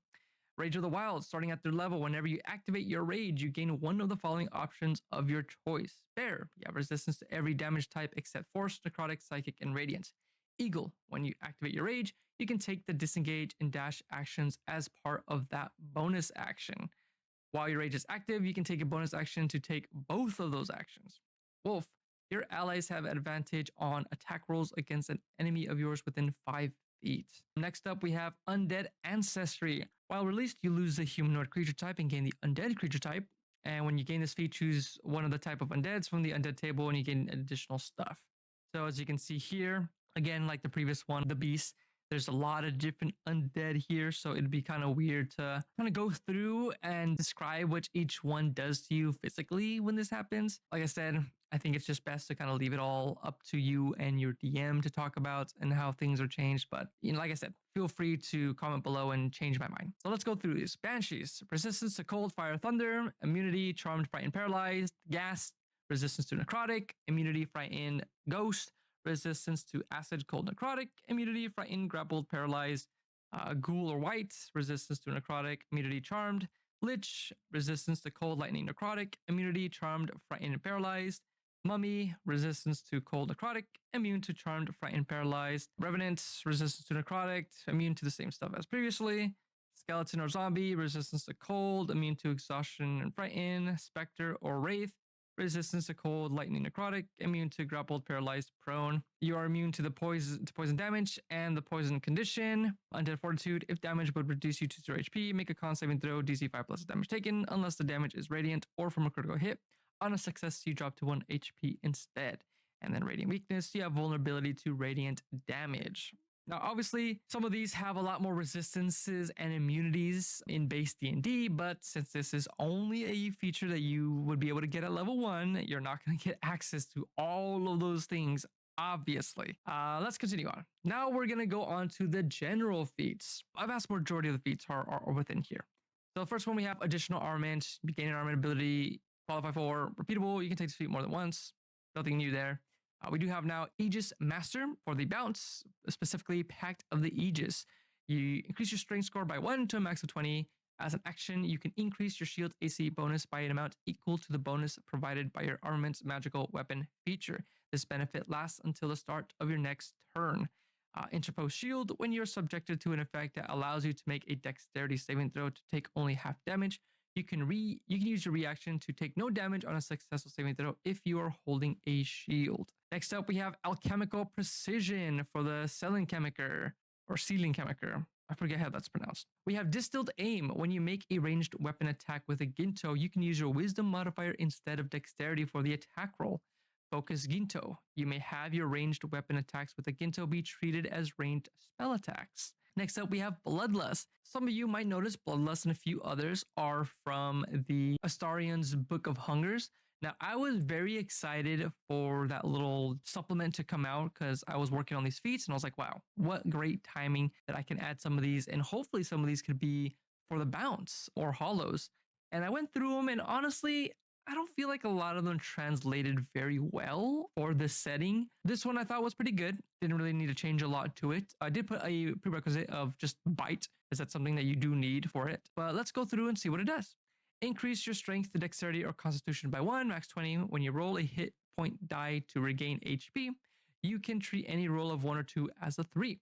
Rage of the Wild. Starting at their level, whenever you activate your rage, you gain one of the following options of your choice. Bear. You have resistance to every damage type except Force, Necrotic, Psychic, and Radiant. Eagle. When you activate your rage, you can take the disengage and dash actions as part of that bonus action. While your rage is active, you can take a bonus action to take both of those actions. Wolf, your allies have advantage on attack rolls against an enemy of yours within 5 feet. Next up, we have Undead Ancestry. While released, you lose the humanoid creature type and gain the undead creature type. And when you gain this feat, choose one of the type of undeads from the undead table and you gain additional stuff. So as you can see here, again, like the previous one, the beast, there's a lot of different undead here, so it'd be kind of weird to kind of go through and describe what each one does to you physically when this happens. Like I said, I think it's just best to kind of leave it all up to you and your DM to talk about and how things are changed. But like I said, feel free to comment below and change my mind. So let's go through these. Banshees, resistance to cold, fire, thunder, immunity, charmed, frightened, paralyzed, gas, resistance to necrotic, immunity, frightened, ghost, resistance to acid, cold, necrotic, immunity, frightened, grappled, paralyzed, ghoul or white, resistance to necrotic, immunity, charmed, lich, resistance to cold, lightning, necrotic, immunity, charmed, frightened, and paralyzed, mummy, resistance to cold, necrotic, immune to charmed, frightened, paralyzed, revenant, resistance to necrotic, immune to the same stuff as previously, skeleton or zombie, resistance to cold, immune to exhaustion and frightened, specter or wraith, resistance to cold, lightning, necrotic, immune to grappled, paralyzed, prone. You are immune to the poison damage and the poison condition. Undead Fortitude, if damage would reduce you to 0 HP, make a con saving throw, DC 5 plus damage taken, unless the damage is radiant or from a critical hit. On a success, you drop to 1 HP instead. And then Radiant Weakness, you have vulnerability to radiant damage. Now, obviously, some of these have a lot more resistances and immunities in base D&D, but since this is only a feature that you would be able to get at level 1, you're not going to get access to all of those things, obviously. Let's continue on. Now we're going to go on to the general feats. A vast majority of the feats are within here. So the first one, we have additional armament. You gain an armament ability, qualify for repeatable. You can take this feat more than once. Nothing new there. We do have now Aegis Master for the bounce, specifically Pact of the Aegis. You increase your strength score by 1 to a max of 20. As an action, you can increase your shield's AC bonus by an amount equal to the bonus provided by your armament's magical weapon feature. This benefit lasts until the start of your next turn. Interpose Shield, when you're subjected to an effect that allows you to make a dexterity saving throw to take only half damage, you can use your reaction to take no damage on a successful saving throw if you are holding a shield. Next up, we have Alchemical Precision for the Sealing Chemiker, or Sealing Chemiker. I forget how that's pronounced. We have Distilled Aim. When you make a ranged weapon attack with a Ginto, you can use your Wisdom modifier instead of Dexterity for the attack roll. Focus Ginto. You may have your ranged weapon attacks with a Ginto be treated as ranged spell attacks. Next up, we have Bloodlust. Some of you might notice Bloodlust and a few others are from the Astarian's Book of Hungers. Now, I was very excited for that little supplement to come out because I was working on these feats and I was like, wow, what great timing that I can add some of these. And hopefully, some of these could be for the bounce or hollows. And I went through them, and honestly, I don't feel like a lot of them translated very well for this setting. This one I thought was pretty good. Didn't really need to change a lot to it. I did put a prerequisite of just bite, because that's something that you do need for it. But let's go through and see what it does. Increase your strength, dexterity, or constitution by 1, max 20. When you roll a hit point die to regain HP, you can treat any roll of 1 or 2 as a 3.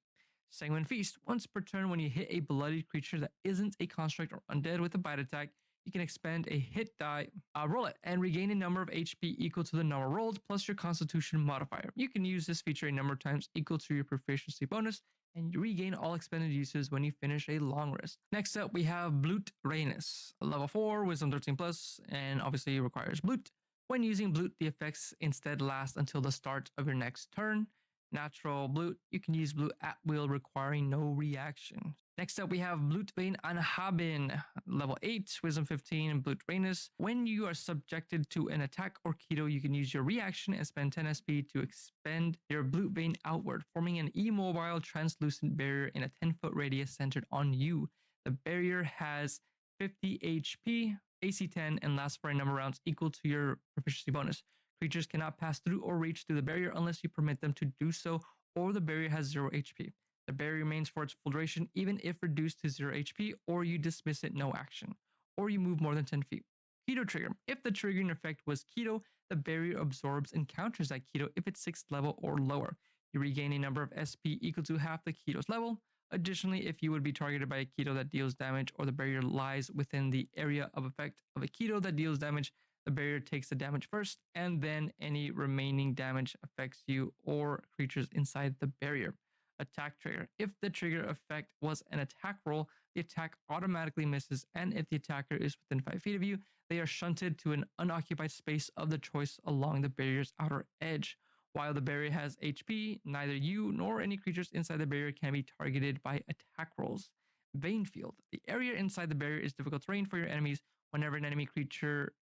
Sanguine Feast. Once per turn, when you hit a bloodied creature that isn't a construct or undead with a bite attack, you can expend a hit die, roll it, and regain a number of HP equal to the number rolled plus your constitution modifier. You can use this feature a number of times equal to your proficiency bonus, and you regain all expended uses when you finish a long rest. Next up, we have BleachTYBW. Level 4, Wisdom 13 plus, and obviously requires Bleach. When using Bleach, the effects instead last until the start of your next turn. Natural Bleach, you can use Bleach at will, requiring no reaction. Next up, we have Blutvein Anhabin, level 8, Wisdom 15, and Blutranus. When you are subjected to an attack or keto, you can use your reaction and spend 10 SP to expend your Blutvein outward, forming an immobile, translucent barrier in a 10-foot radius centered on you. The barrier has 50 HP, AC 10, and lasts for a number of rounds equal to your proficiency bonus. Creatures cannot pass through or reach through the barrier unless you permit them to do so, or the barrier has 0 HP. The barrier remains for its full duration even if reduced to 0 HP, or you dismiss it no action, or you move more than 10 feet. Keto trigger. If the triggering effect was keto, the barrier absorbs and counters that keto if it's 6th level or lower. You regain a number of SP equal to half the keto's level. Additionally, if you would be targeted by a keto that deals damage or the barrier lies within the area of effect of a keto that deals damage, the barrier takes the damage first, and then any remaining damage affects you or creatures inside the barrier. Attack trigger. If the trigger effect was an attack roll, the attack automatically misses, and if the attacker is within 5 feet of you, they are shunted to an unoccupied space of the choice along the barrier's outer edge. While the barrier has HP, neither you nor any creatures inside the barrier can be targeted by attack rolls. Vein field. The area inside the barrier is difficult terrain for your enemies. Whenever an enemy creature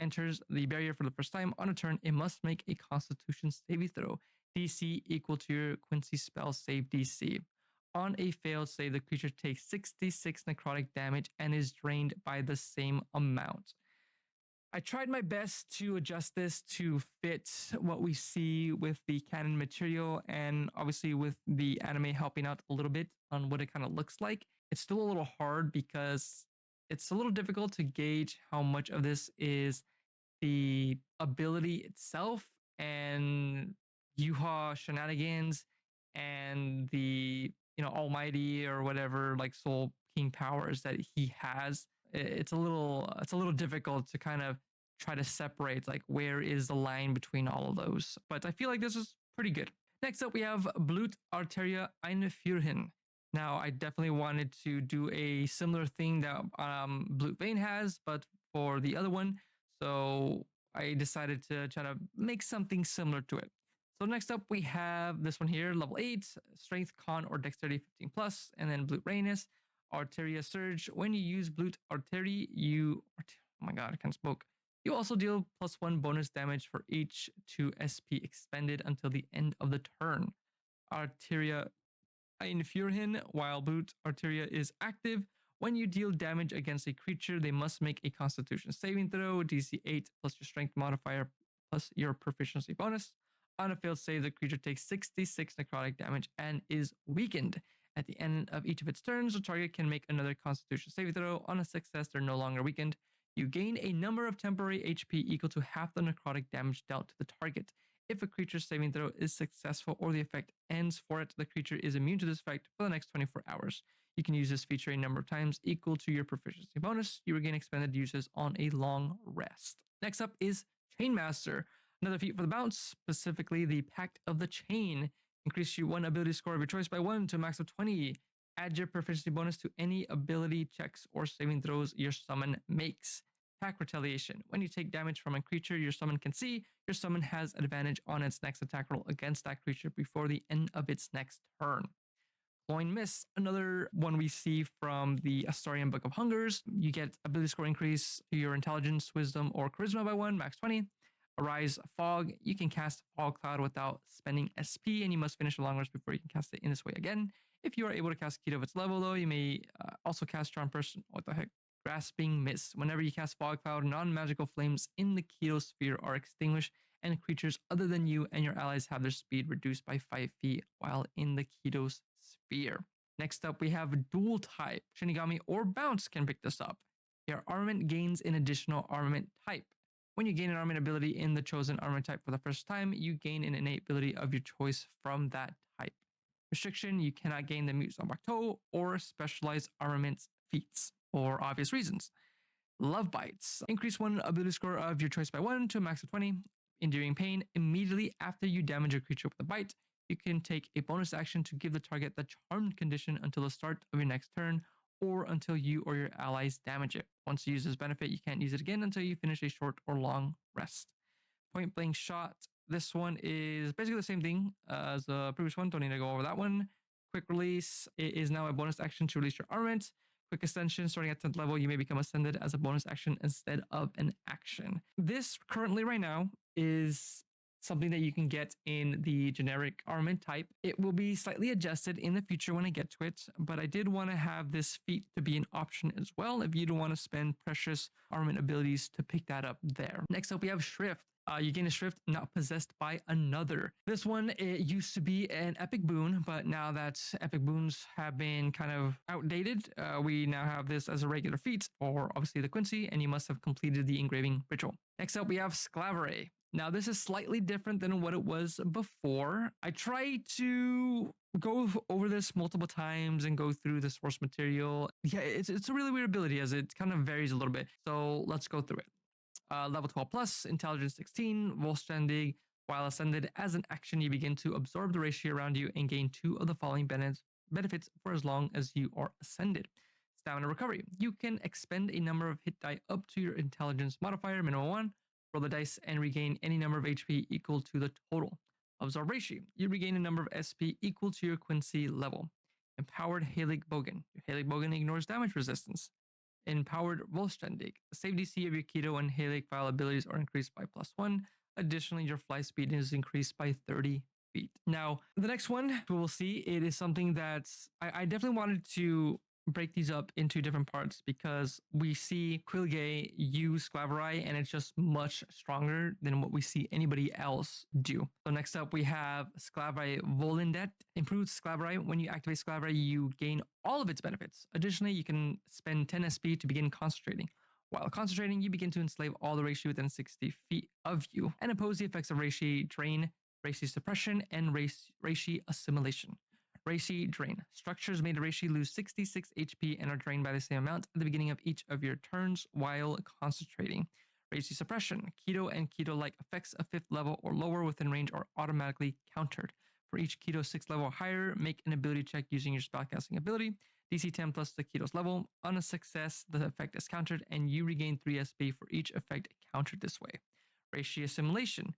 enters the barrier for the first time on a turn, it must make a Constitution saving throw, DC equal to your Quincy spell save DC. On a failed save, the creature takes 66 necrotic damage and is drained by the same amount. I tried my best to adjust this to fit what we see with the canon material, and obviously with the anime helping out a little bit on what it kind of looks like. It's still a little hard because it's a little difficult to gauge how much of this is the ability itself and Yuha shenanigans and the almighty or whatever like soul king powers that he has. It's a little difficult to kind of try to separate like where is the line between all of those, but I feel like this is pretty good. Next up, we have Blut Arteria Einführen. Now, I definitely wanted to do a similar thing that Blut Vein has, but for the other one. So I decided to try to make something similar to it. So next up, we have this one here, level 8, Strength, Con, or Dexterity 15 plus, and then Blut Rainus, Arteria Surge. When you use Blut Arteria, oh my god, I can't spoke. You also deal +1 bonus damage for each 2 SP expended until the end of the turn. Arteria Einführen, while Blut Arteria is active, when you deal damage against a creature, they must make a Constitution saving throw, DC 8 plus your Strength modifier plus your proficiency bonus. On a failed save, the creature takes 66 necrotic damage and is weakened. At the end of each of its turns, the target can make another Constitution saving throw. On a success, they're no longer weakened. You gain a number of temporary HP equal to half the necrotic damage dealt to the target. If a creature's saving throw is successful or the effect ends for it, the creature is immune to this effect for the next 24 hours. You can use this feature a number of times equal to your proficiency bonus. You regain expended uses on a long rest. Next up is Chainmaster. Another feat for the bounce, specifically the Pact of the Chain. Increase your 1 ability score of your choice by 1 to a max of 20. Add your proficiency bonus to any ability checks or saving throws your summon makes. Attack retaliation. When you take damage from a creature your summon can see, your summon has advantage on its next attack roll against that creature before the end of its next turn. Deploying Miss, another one we see from the Astarian Book of Hungers. You get ability score increase to your intelligence, wisdom, or charisma by 1, max 20. Arise Fog, you can cast Fog Cloud without spending SP, and you must finish a long rest before you can cast it in this way again. If you are able to cast Keto of its level, though, you may also cast Charm Person. What the heck? Grasping Miss. Whenever you cast Fog Cloud, non-magical flames in the Keto sphere are extinguished, and creatures other than you and your allies have their speed reduced by 5 feet while in the Keto's sphere. Next up, we have Dual Type. Shinigami or Bounce can pick this up. Your armament gains an additional armament type. When you gain an armament ability in the chosen armament type for the first time, you gain an innate ability of your choice from that type. Restriction, you cannot gain the Mute Zombok Toe or specialized armaments feats for obvious reasons. Love Bites. Increase one ability score of your choice by 1 to a max of 20. Enduring Pain. Immediately after you damage a creature with a bite, you can take a bonus action to give the target the charmed condition until the start of your next turn, or until you or your allies damage it. Once you use this benefit, you can't use it again until you finish a short or long rest. Point Blank Shot. This one is basically the same thing as the previous one. Don't need to go over that one. Quick Release. It is now a bonus action to release your armament. Quick Ascension. Starting at 10th level, you may become ascended as a bonus action instead of an action. This currently right now is something that you can get in the generic armament type. It will be slightly adjusted in the future when I get to it, but I did want to have this feat to be an option as well if you don't want to spend precious armament abilities to pick that up there. Next up, we have Shrift. You gain a Shrift not possessed by another. This one, it used to be an epic boon, but now that epic boons have been kind of outdated, we now have this as a regular feat for obviously the Quincy, and you must have completed the engraving ritual. Next up, we have Sclavere. Now, this is slightly different than what it was before. I tried to go over this multiple times and go through the source material. Yeah, it's a really weird ability as it kind of varies a little bit. So let's go through it. Level 12 plus, intelligence 16, Volstrandig. While ascended as an action, you begin to absorb the ratio around you and gain 2 of the following benefits for as long as you are ascended. Stamina recovery. You can expend a number of hit die up to your intelligence modifier, minimum 1. Roll the dice and regain any number of HP equal to the total. Absorb ratio. You regain a number of SP equal to your Quincy level. Empowered Halic Bogan. Your Halic Bogan ignores damage resistance. Empowered Volstrandig. The save DC of your Keto and Halic file abilities are increased by +1. Additionally, your fly speed is increased by 30 feet. Now, the next one we will see, it is something that I definitely wanted to break these up into different parts because we see Quilgay use Sclaveri and it's just much stronger than what we see anybody else do. So next up we have Sclaveri Volindet. Improved Sclaveri. When you activate Sclaveri, you gain all of its benefits. Additionally, you can spend 10 SP to begin concentrating. While concentrating, you begin to enslave all the Reishi within 60 feet of you and oppose the effects of Reishi Drain, Reishi Suppression, and Reishi Assimilation. Reishi Drain. Structures made of Reishi lose 66 HP and are drained by the same amount at the beginning of each of your turns while concentrating. Reishi Suppression. Keto and Keto-like effects of 5th level or lower within range are automatically countered. For each Keto 6th level or higher, make an ability check using your spellcasting ability. DC 10 plus the Keto's level. On a success, the effect is countered and you regain 3 SP for each effect countered this way. Reishi Assimilation.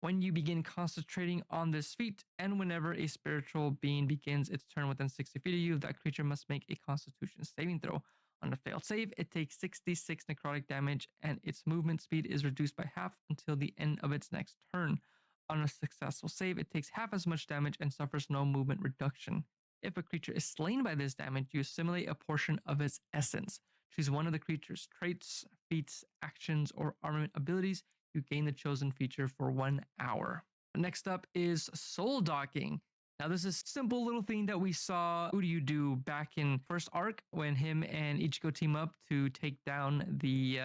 When you begin concentrating on this feat, and whenever a spiritual being begins its turn within 60 feet of you, that creature must make a Constitution saving throw. On a failed save, it takes 66 necrotic damage, and its movement speed is reduced by half until the end of its next turn. On a successful save, it takes half as much damage and suffers no movement reduction. If a creature is slain by this damage, you assimilate a portion of its essence. Choose one of the creature's traits, feats, actions, or armament abilities. You gain the chosen feature for 1 hour. Next up is Soul Docking. Now, this is a simple little thing that we saw Uryu do back in first arc when him and Ichigo team up to take down the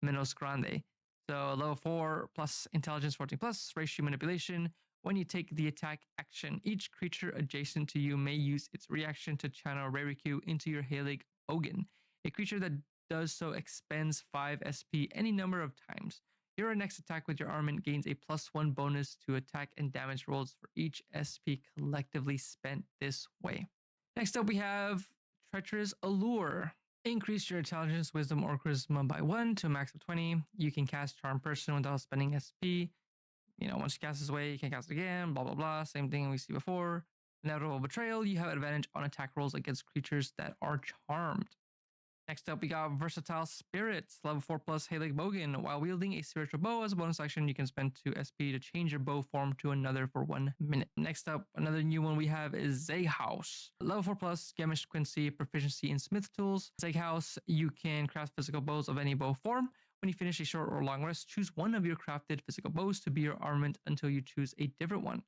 Minos Grande. So level 4 plus intelligence 14 plus, ratio manipulation. When you take the attack action, each creature adjacent to you may use its reaction to channel Reiriku into your Halic Bogan. A creature that does so expends 5 SP any number of times. Your next attack with your armament gains a +1 bonus to attack and damage rolls for each SP collectively spent this way. Next up, we have Treacherous Allure. Increase your intelligence, wisdom, or charisma by 1 to a max of 20. You can cast Charm Person without spending SP. Once you cast this way, you can cast it again, blah, blah, blah. Same thing we see before. Inevitable Betrayal, you have advantage on attack rolls against creatures that are charmed. Next up, we got Versatile Spirits, level 4 plus Halig Bogan. While wielding a spiritual bow as a bonus action, you can spend 2 SP to change your bow form to another for 1 minute. Next up, another new one we have is Zayhouse. Level 4 plus, Gamish Quincy, proficiency in Smith Tools. Zayhouse, you can craft physical bows of any bow form. When you finish a short or long rest, choose one of your crafted physical bows to be your armament until you choose a different one.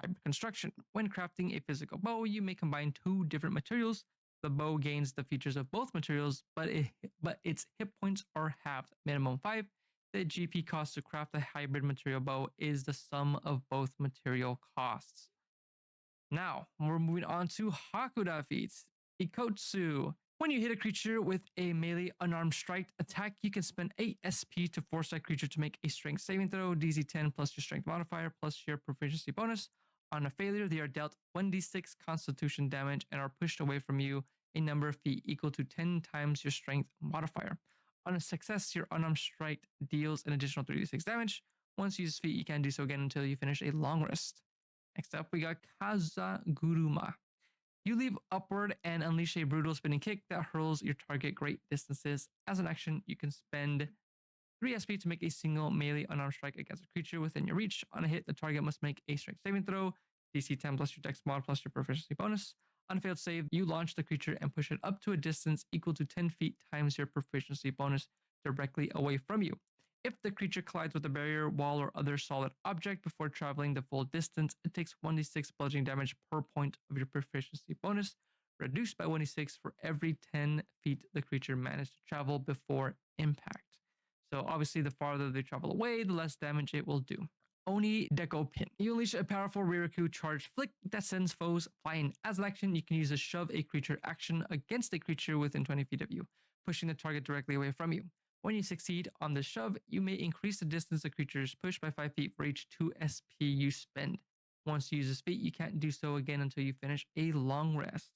Hybrid Construction. When crafting a physical bow, you may combine 2 different materials. The bow gains the features of both materials, but its hit points are halved, minimum 5. The GP cost to craft a hybrid material bow is the sum of both material costs. Now, we're moving on to Hakuda feats. Ikotsu. When you hit a creature with a melee unarmed strike attack, you can spend 8 SP to force that creature to make a strength saving throw, DC 10 plus your strength modifier plus your proficiency bonus. On a failure, they are dealt 1d6 constitution damage and are pushed away from you a number of feet equal to 10 times your strength modifier. On a success, your unarmed strike deals an additional 3d6 damage. Once you use feat, you can do so again until you finish a long rest. Next up, we got Kazaguruma. You leap upward and unleash a brutal spinning kick that hurls your target great distances. As an action, you can spend 3 SP to make a single melee unarmed strike against a creature within your reach. On a hit, the target must make a strength saving throw, DC 10 plus your dex mod plus your proficiency bonus. On a failed save, you launch the creature and push it up to a distance equal to 10 feet times your proficiency bonus directly away from you. If the creature collides with a barrier, wall, or other solid object before traveling the full distance, it takes 1d6 bludgeoning damage per point of your proficiency bonus, reduced by 1d6 for every 10 feet the creature managed to travel before impact. So obviously, the farther they travel away, the less damage it will do. Oni Deco Pin. You unleash a powerful Riraku charge flick that sends foes flying. As an action, you can use a shove a creature action against a creature within 20 feet of you, pushing the target directly away from you. When you succeed on the shove, you may increase the distance the creature is pushed by 5 feet for each 2 SP you spend. Once you use this feat, you can't do so again until you finish a long rest.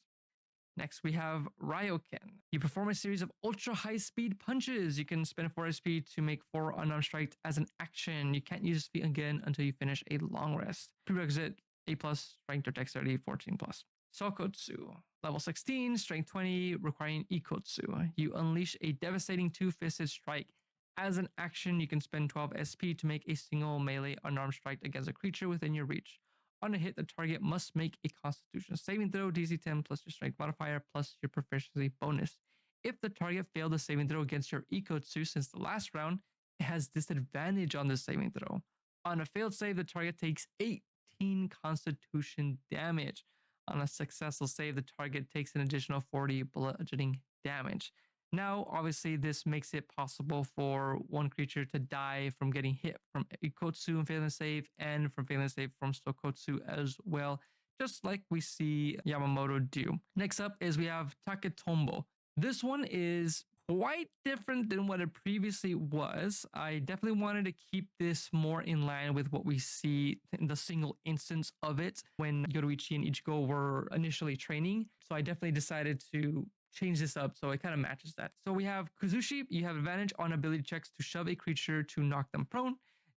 Next, we have Ryoken. You perform a series of ultra high speed punches. You can spend 4 SP to make 4 unarmed strikes as an action. You can't use this feat again until you finish a long rest. Prerequisite A plus, strength or dexterity 14 plus. Sokotsu. Level 16, strength 20, requiring Ikotsu. You unleash a devastating 2-fisted strike. As an action, you can spend 12 SP to make a single melee unarmed strike against a creature within your reach. On a hit, the target must make a constitution saving throw, DC 10 plus your strength modifier plus your proficiency bonus. If the target failed the saving throw against your Ikotsu since the last round, it has disadvantage on the saving throw. On a failed save, the target takes 18 constitution damage. On a successful save, the target takes an additional 40 bludgeoning damage. Now, obviously, this makes it possible for one creature to die from getting hit from Ikotsu and failing save, and from failing save from Sokotsu as well, just like we see Yamamoto do. Next up is we have Taketombo. This one is quite different than what it previously was. I definitely wanted to keep this more in line with what we see in the single instance of it when Yoruichi and Ichigo were initially training. So I definitely decided to change this up so it kind of matches that. So we have Kuzushi. You have advantage on ability checks to shove a creature to knock them prone.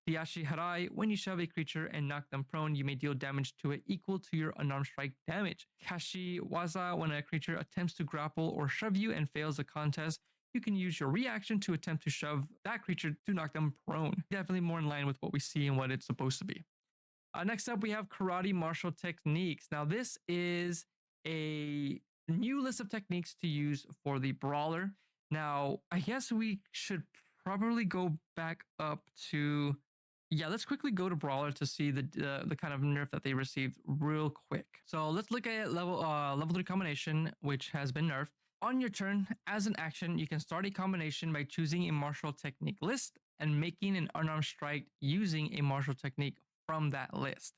Diashi Harai, when you shove a creature and knock them prone, you may deal damage to it equal to your unarmed strike damage. Kashi Waza, when a creature attempts to grapple or shove you and fails the contest, you can use your reaction to attempt to shove that creature to knock them prone. Definitely more in line with what we see and what it's supposed to be. Next up, we have Karate Martial Techniques. Now, this is a new list of techniques to use for the Brawler. Now, I guess we should probably go back up to... Yeah, let's quickly go to Brawler to see the kind of nerf that they received real quick. So let's look at level 3 combination, which has been nerfed. On your turn, as an action, you can start a combination by choosing a martial technique list and making an unarmed strike using a martial technique from that list.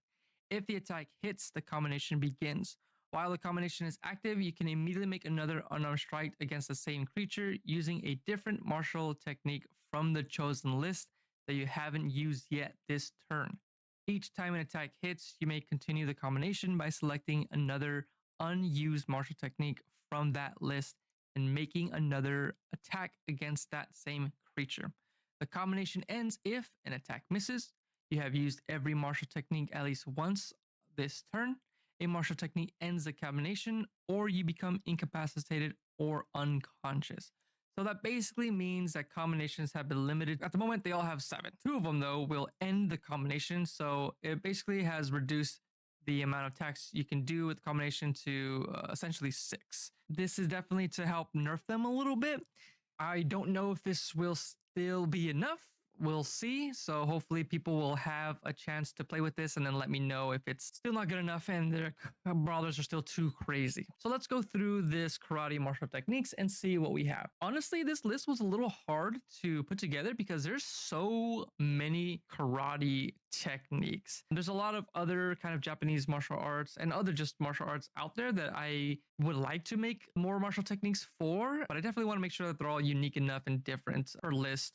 If the attack hits, the combination begins. While the combination is active, you can immediately make another unarmed strike against the same creature using a different martial technique from the chosen list that you haven't used yet this turn. Each time an attack hits, you may continue the combination by selecting another unused martial technique from that list and making another attack against that same creature. The combination ends if an attack misses. You have used every martial technique at least once this turn. a martial technique ends the combination, or you become incapacitated or unconscious. So that basically means that combinations have been limited. At the moment, they all have 7. 2 of them, though, will end the combination. So it basically has reduced the amount of attacks you can do with the combination to essentially 6. This is definitely to help nerf them a little bit. I don't know if this will still be enough. We'll see. So hopefully people will have a chance to play with this and then let me know if it's still not good enough and their brawlers are still too crazy. So let's go through this karate martial techniques and see what we have. Honestly, this list was a little hard to put together because there's so many karate techniques. There's a lot of other kind of Japanese martial arts and other just martial arts out there that I would like to make more martial techniques for, but I definitely want to make sure that they're all unique enough and different per list.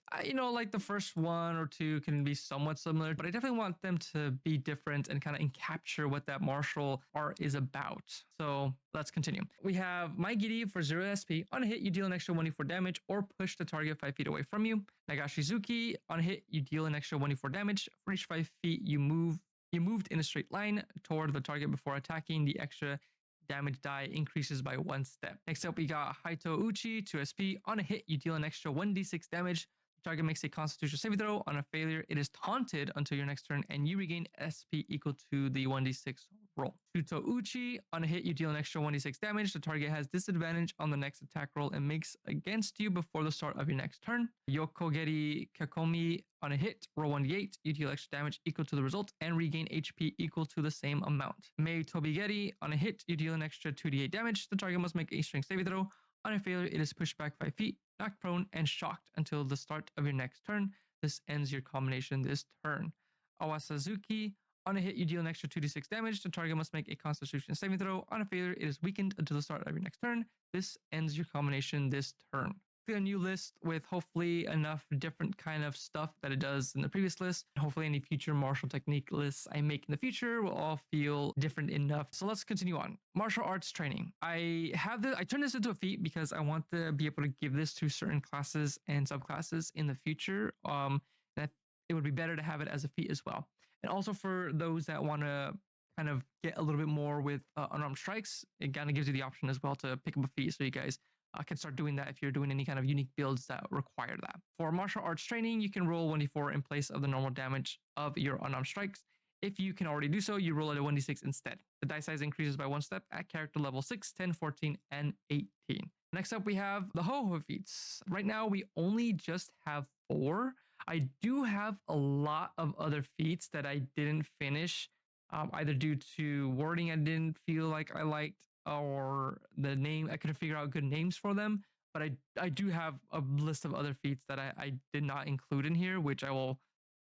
Like the first 1 or 2 can be somewhat similar, but I definitely want them to be different and kind of capture what that martial art is about. So let's continue. We have Mai Giri for 0 SP. On a hit, you deal an extra 1d4 damage or push the target 5 feet away from you. Nagashizuki. On a hit, you deal an extra 1d4 damage. For each 5 feet you moved in a straight line toward the target before attacking. The extra damage die increases by 1 step. Next up, we got Haito Uchi, 2 SP. On a hit, you deal an extra 1d6 damage. The target makes a constitution saving throw. On a failure, it is taunted until your next turn, and you regain SP equal to the 1d6 roll. Shuto Uchi, on a hit, you deal an extra 1d6 damage. The target has disadvantage on the next attack roll and makes against you before the start of your next turn. Yokogeri Kakomi, on a hit, roll 1d8, you deal extra damage equal to the result and regain HP equal to the same amount. Mei Tobigeri, on a hit, you deal an extra 2d8 damage. The target must make a strength saving throw. On a failure, it is pushed back 5 feet, knocked prone, and shocked until the start of your next turn. This ends your combination this turn. Awasazuki, on a hit, you deal an extra 2d6 damage. The target must make a constitution saving throw. On a failure, it is weakened until the start of your next turn. This ends your combination this turn. A new list with hopefully enough different kind of stuff that it does in the previous list. Hopefully any future martial technique lists I make in the future will all feel different enough. So let's continue on. Martial arts training. I turned this into a feat because I want to be able to give this to certain classes and subclasses in the future. That it would be better to have it as a feat as well. And also for those that want to kind of get a little bit more with unarmed strikes, it kind of gives you the option as well to pick up a feat so you guys can start doing that if you're doing any kind of unique builds that require that. For martial arts training, you can roll 1d4 in place of the normal damage of your unarmed strikes. If you can already do so, you roll at a 1d6 instead. The die size increases by 1 step at character level 6, 10, 14, and 18. Next up, we have the Ho-Ho feats. Right now, we only just have 4. I do have a lot of other feats that I didn't finish, either due to wording I didn't feel like I liked, or the name I couldn't figure out good names for them. But I do have a list of other feats that I did not include in here, which I will,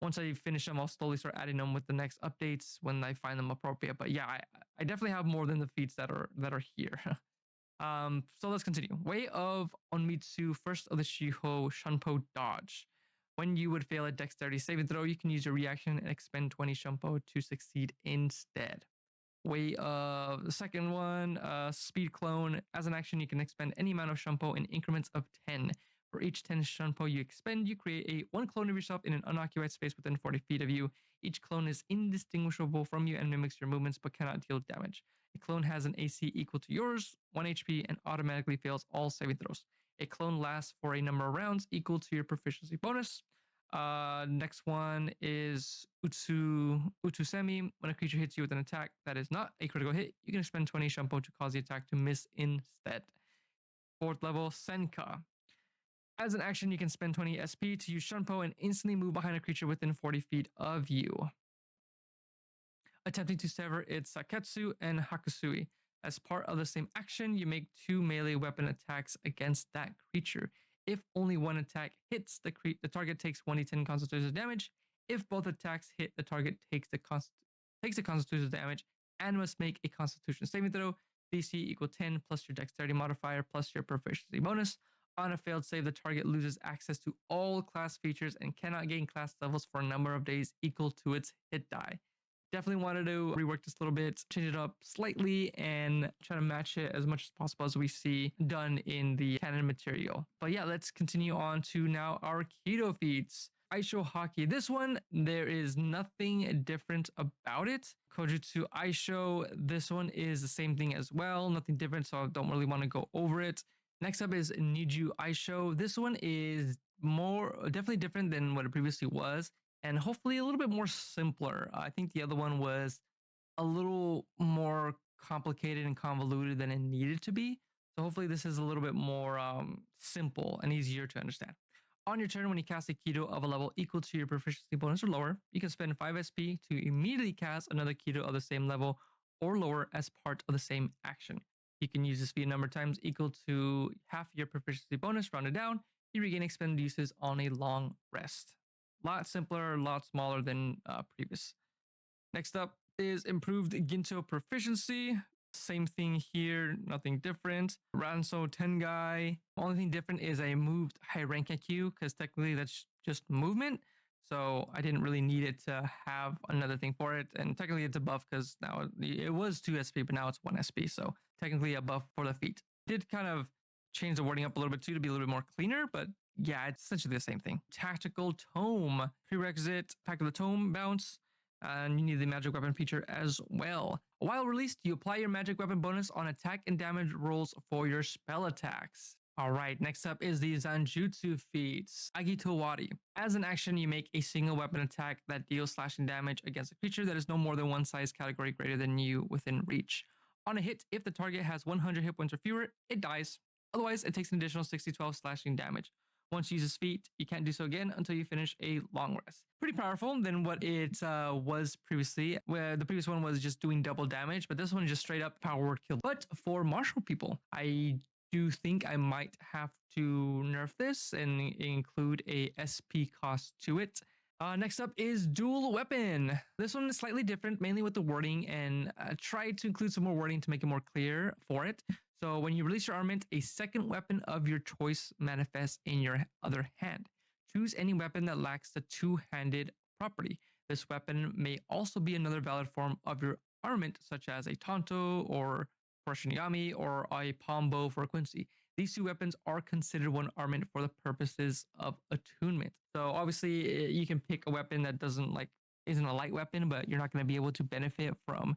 once I finish them, I'll slowly start adding them with the next updates when I find them appropriate. But yeah, I definitely have more than the feats that are here. So let's continue. Way of Onmitsu, first of the Shiho Shunpo dodge. When you would fail a dexterity saving throw, you can use your reaction and expend 20 Shunpo to succeed instead. Way of the second one, speed clone. As an action, you can expend any amount of Shunpo in increments of 10. For each 10 Shunpo you expend, you create one clone of yourself in an unoccupied space within 40 feet of you. Each clone is indistinguishable from you and mimics your movements but cannot deal damage. A clone has an AC equal to yours, 1 HP, and automatically fails all saving throws. A clone lasts for a number of rounds equal to your proficiency bonus. Next one is Utsusemi. When a creature hits you with an attack that is not a critical hit, you can expend 20 Shunpo to cause the attack to miss instead. 4th level, Senka. As an action, you can spend 20 SP to use Shunpo and instantly move behind a creature within 40 feet of you, attempting to sever its Saketsu and Hakusui. As part of the same action, you make 2 melee weapon attacks against that creature. If only one attack hits, the target takes 1d10 constitution damage. If both attacks hit, the target takes the constitution damage and must make a constitution saving throw. DC equal 10 plus your dexterity modifier plus your proficiency bonus. On a failed save, the target loses access to all class features and cannot gain class levels for a number of days equal to its hit die. Definitely wanted to rework this a little bit, change it up slightly, and try to match it as much as possible as we see done in the canon material. But yeah, let's continue on to now our keto feats. Aisho Haki. This one, there is nothing different about it. Kojutsu Aisho, this one is the same thing as well. Nothing different, so I don't really want to go over it. Next up is Niju Aisho. This one is definitely different than what it previously was, and hopefully a little bit more simpler. I think the other one was a little more complicated and convoluted than it needed to be. So hopefully this is a little bit more simple and easier to understand. On your turn, when you cast a Kido of a level equal to your proficiency bonus or lower, you can spend 5 SP to immediately cast another Kido of the same level or lower as part of the same action. You can use this feat a number of times equal to half your proficiency bonus rounded down. You regain expended uses on a long rest. A lot simpler, a lot smaller than previous. Next up is improved Ginto proficiency. Same thing here, nothing different. Ranso Tengai. Only thing different is I moved high rank IQ because technically that's just movement. So I didn't really need it to have another thing for it. And technically it's a buff because now it was 2 SP, but now it's 1 SP. So technically a buff for the feat. Did kind of change the wording up a little bit too to be a little bit more cleaner, but yeah, it's essentially the same thing. Tactical Tome. Prerequisite, Pack of the Tome bounce. And you need the magic weapon feature as well. While released, you apply your magic weapon bonus on attack and damage rolls for your spell attacks. All right, next up is the Zanjutsu feats. Agitowari. As an action, you make a single weapon attack that deals slashing damage against a creature that is no more than one size category greater than you within reach. On a hit, if the target has 100 hit points or fewer, it dies. Otherwise, it takes an additional 6d12 slashing damage. Once you use this feat, you can't do so again until you finish a long rest. Pretty powerful than what it was previously, where the previous one was just doing double damage, but this one is just straight up power word kill. But for martial people, I do think I might have to nerf this and include a SP cost to it. Next up is dual weapon. This one is slightly different, mainly with the wording, and tried to include some more wording to make it more clear for it. So when you release your armament, a second weapon of your choice manifests in your other hand. Choose any weapon that lacks the two-handed property. This weapon may also be another valid form of your armament, such as a Tanto or Shinigami or a palm bow for a Quincy. These two weapons are considered one armament for the purposes of attunement. So obviously you can pick a weapon that isn't a light weapon, but you're not going to be able to benefit from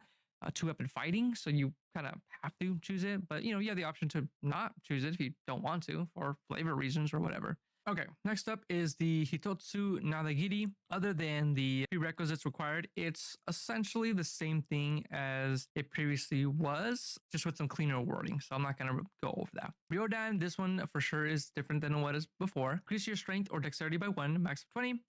two weapon fighting. So you kind of have to choose it, but you have the option to not choose it if you don't want to for flavor reasons or whatever. Okay, next up is the Hitotsu Nadagiri. Other than the prerequisites required, it's essentially the same thing as it previously was, just with some cleaner wording. So I'm not going to go over that. Ryodan, this one for sure is different than what is before. Increase your strength or dexterity by 1, max of 20.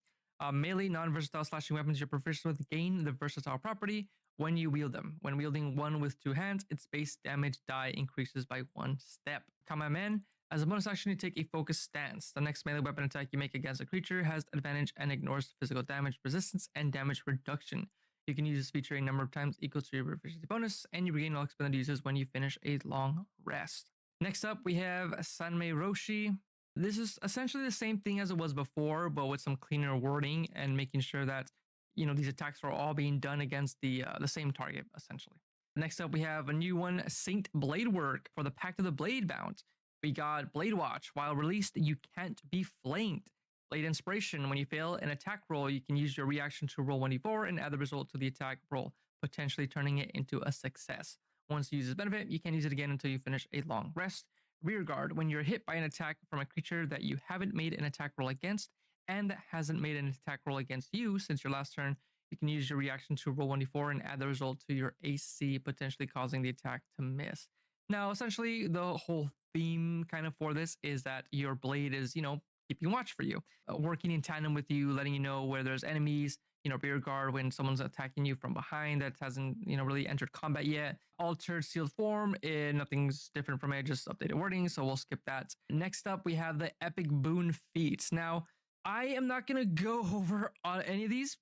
Melee, non-versatile slashing weapons you're proficient with gain the versatile property when you wield them. When wielding one with 2 hands, its base damage die increases by 1 step. Kamamen, as a bonus action, you take a focused stance. The next melee weapon attack you make against a creature has advantage and ignores physical damage resistance and damage reduction. You can use this feature a number of times equal to your proficiency bonus, and you regain all expended uses when you finish a long rest. Next up, we have Sanmei Roshi. This is essentially the same thing as it was before, but with some cleaner wording and making sure that these attacks are all being done against the same target, essentially. Next up, we have a new one, Synced Blade Work for the Pact of the Blade bound. We got Blade Watch. While released, you can't be flanked. Blade Inspiration. When you fail an attack roll, you can use your reaction to roll 1d4 and add the result to the attack roll, potentially turning it into a success. Once you use this benefit, you can't use it again until you finish a long rest. Rear Guard. When you're hit by an attack from a creature that you haven't made an attack roll against and that hasn't made an attack roll against you since your last turn, you can use your reaction to roll 1d4 and add the result to your AC, potentially causing the attack to miss. Now, essentially, the whole theme kind of for this is that your blade is, keeping watch for you, working in tandem with you, letting you know where there's enemies, rear guard when someone's attacking you from behind that hasn't, really entered combat yet. Altered sealed form, nothing's different from it, just updated wording, so we'll skip that. Next up, we have the epic boon feats. Now, I am not going to go over on any of these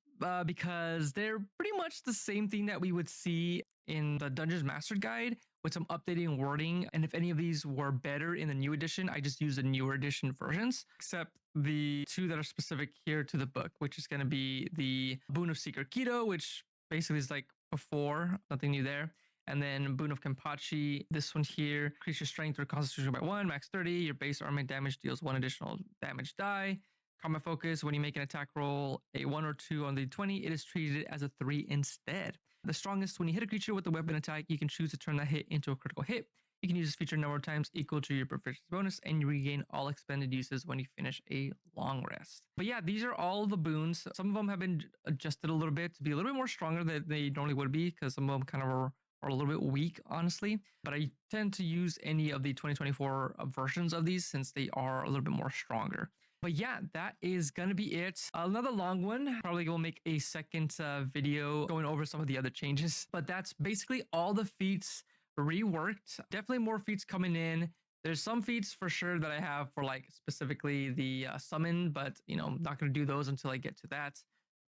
because they're pretty much the same thing that we would see in the Dungeons Mastered Guide with some updating wording. And if any of these were better in the new edition, I just use the newer edition versions, except the 2 that are specific here to the book, which is going to be the Boon of Seeker Kido, which basically is like before, nothing new there. And then Boon of Kenpachi, this one here, increase your strength or constitution by 1, max 30. Your base armament damage deals 1 additional damage die. Combat focus, when you make an attack roll a 1 or 2 on the 20, it is treated as a 3 instead. The strongest, when you hit a creature with a weapon attack, you can choose to turn that hit into a critical hit. You can use this feature a number of times equal to your proficiency bonus, and you regain all expended uses when you finish a long rest. But yeah, these are all the boons. Some of them have been adjusted a little bit to be a little bit more stronger than they normally would be, because some of them kind of are a little bit weak, honestly. But I tend to use any of the 2024 versions of these since they are a little bit more stronger. But yeah, that is going to be it. Another long one. Probably will make a second video going over some of the other changes. But that's basically all the feats reworked. Definitely more feats coming in. There's some feats for sure that I have for like specifically the summon, but I'm not going to do those until I get to that.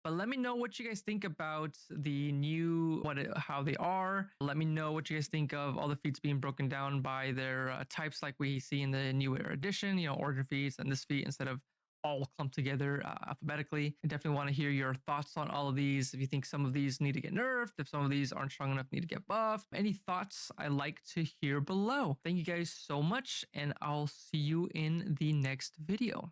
But let me know what you guys think about the new, how they are. Let me know what you guys think of all the feats being broken down by their types, like we see in the newer edition, origin feats and this feat instead of all clumped together alphabetically. I definitely want to hear your thoughts on all of these. If you think some of these need to get nerfed, if some of these aren't strong enough, need to get buffed, any thoughts I like to hear below. Thank you guys so much, and I'll see you in the next video.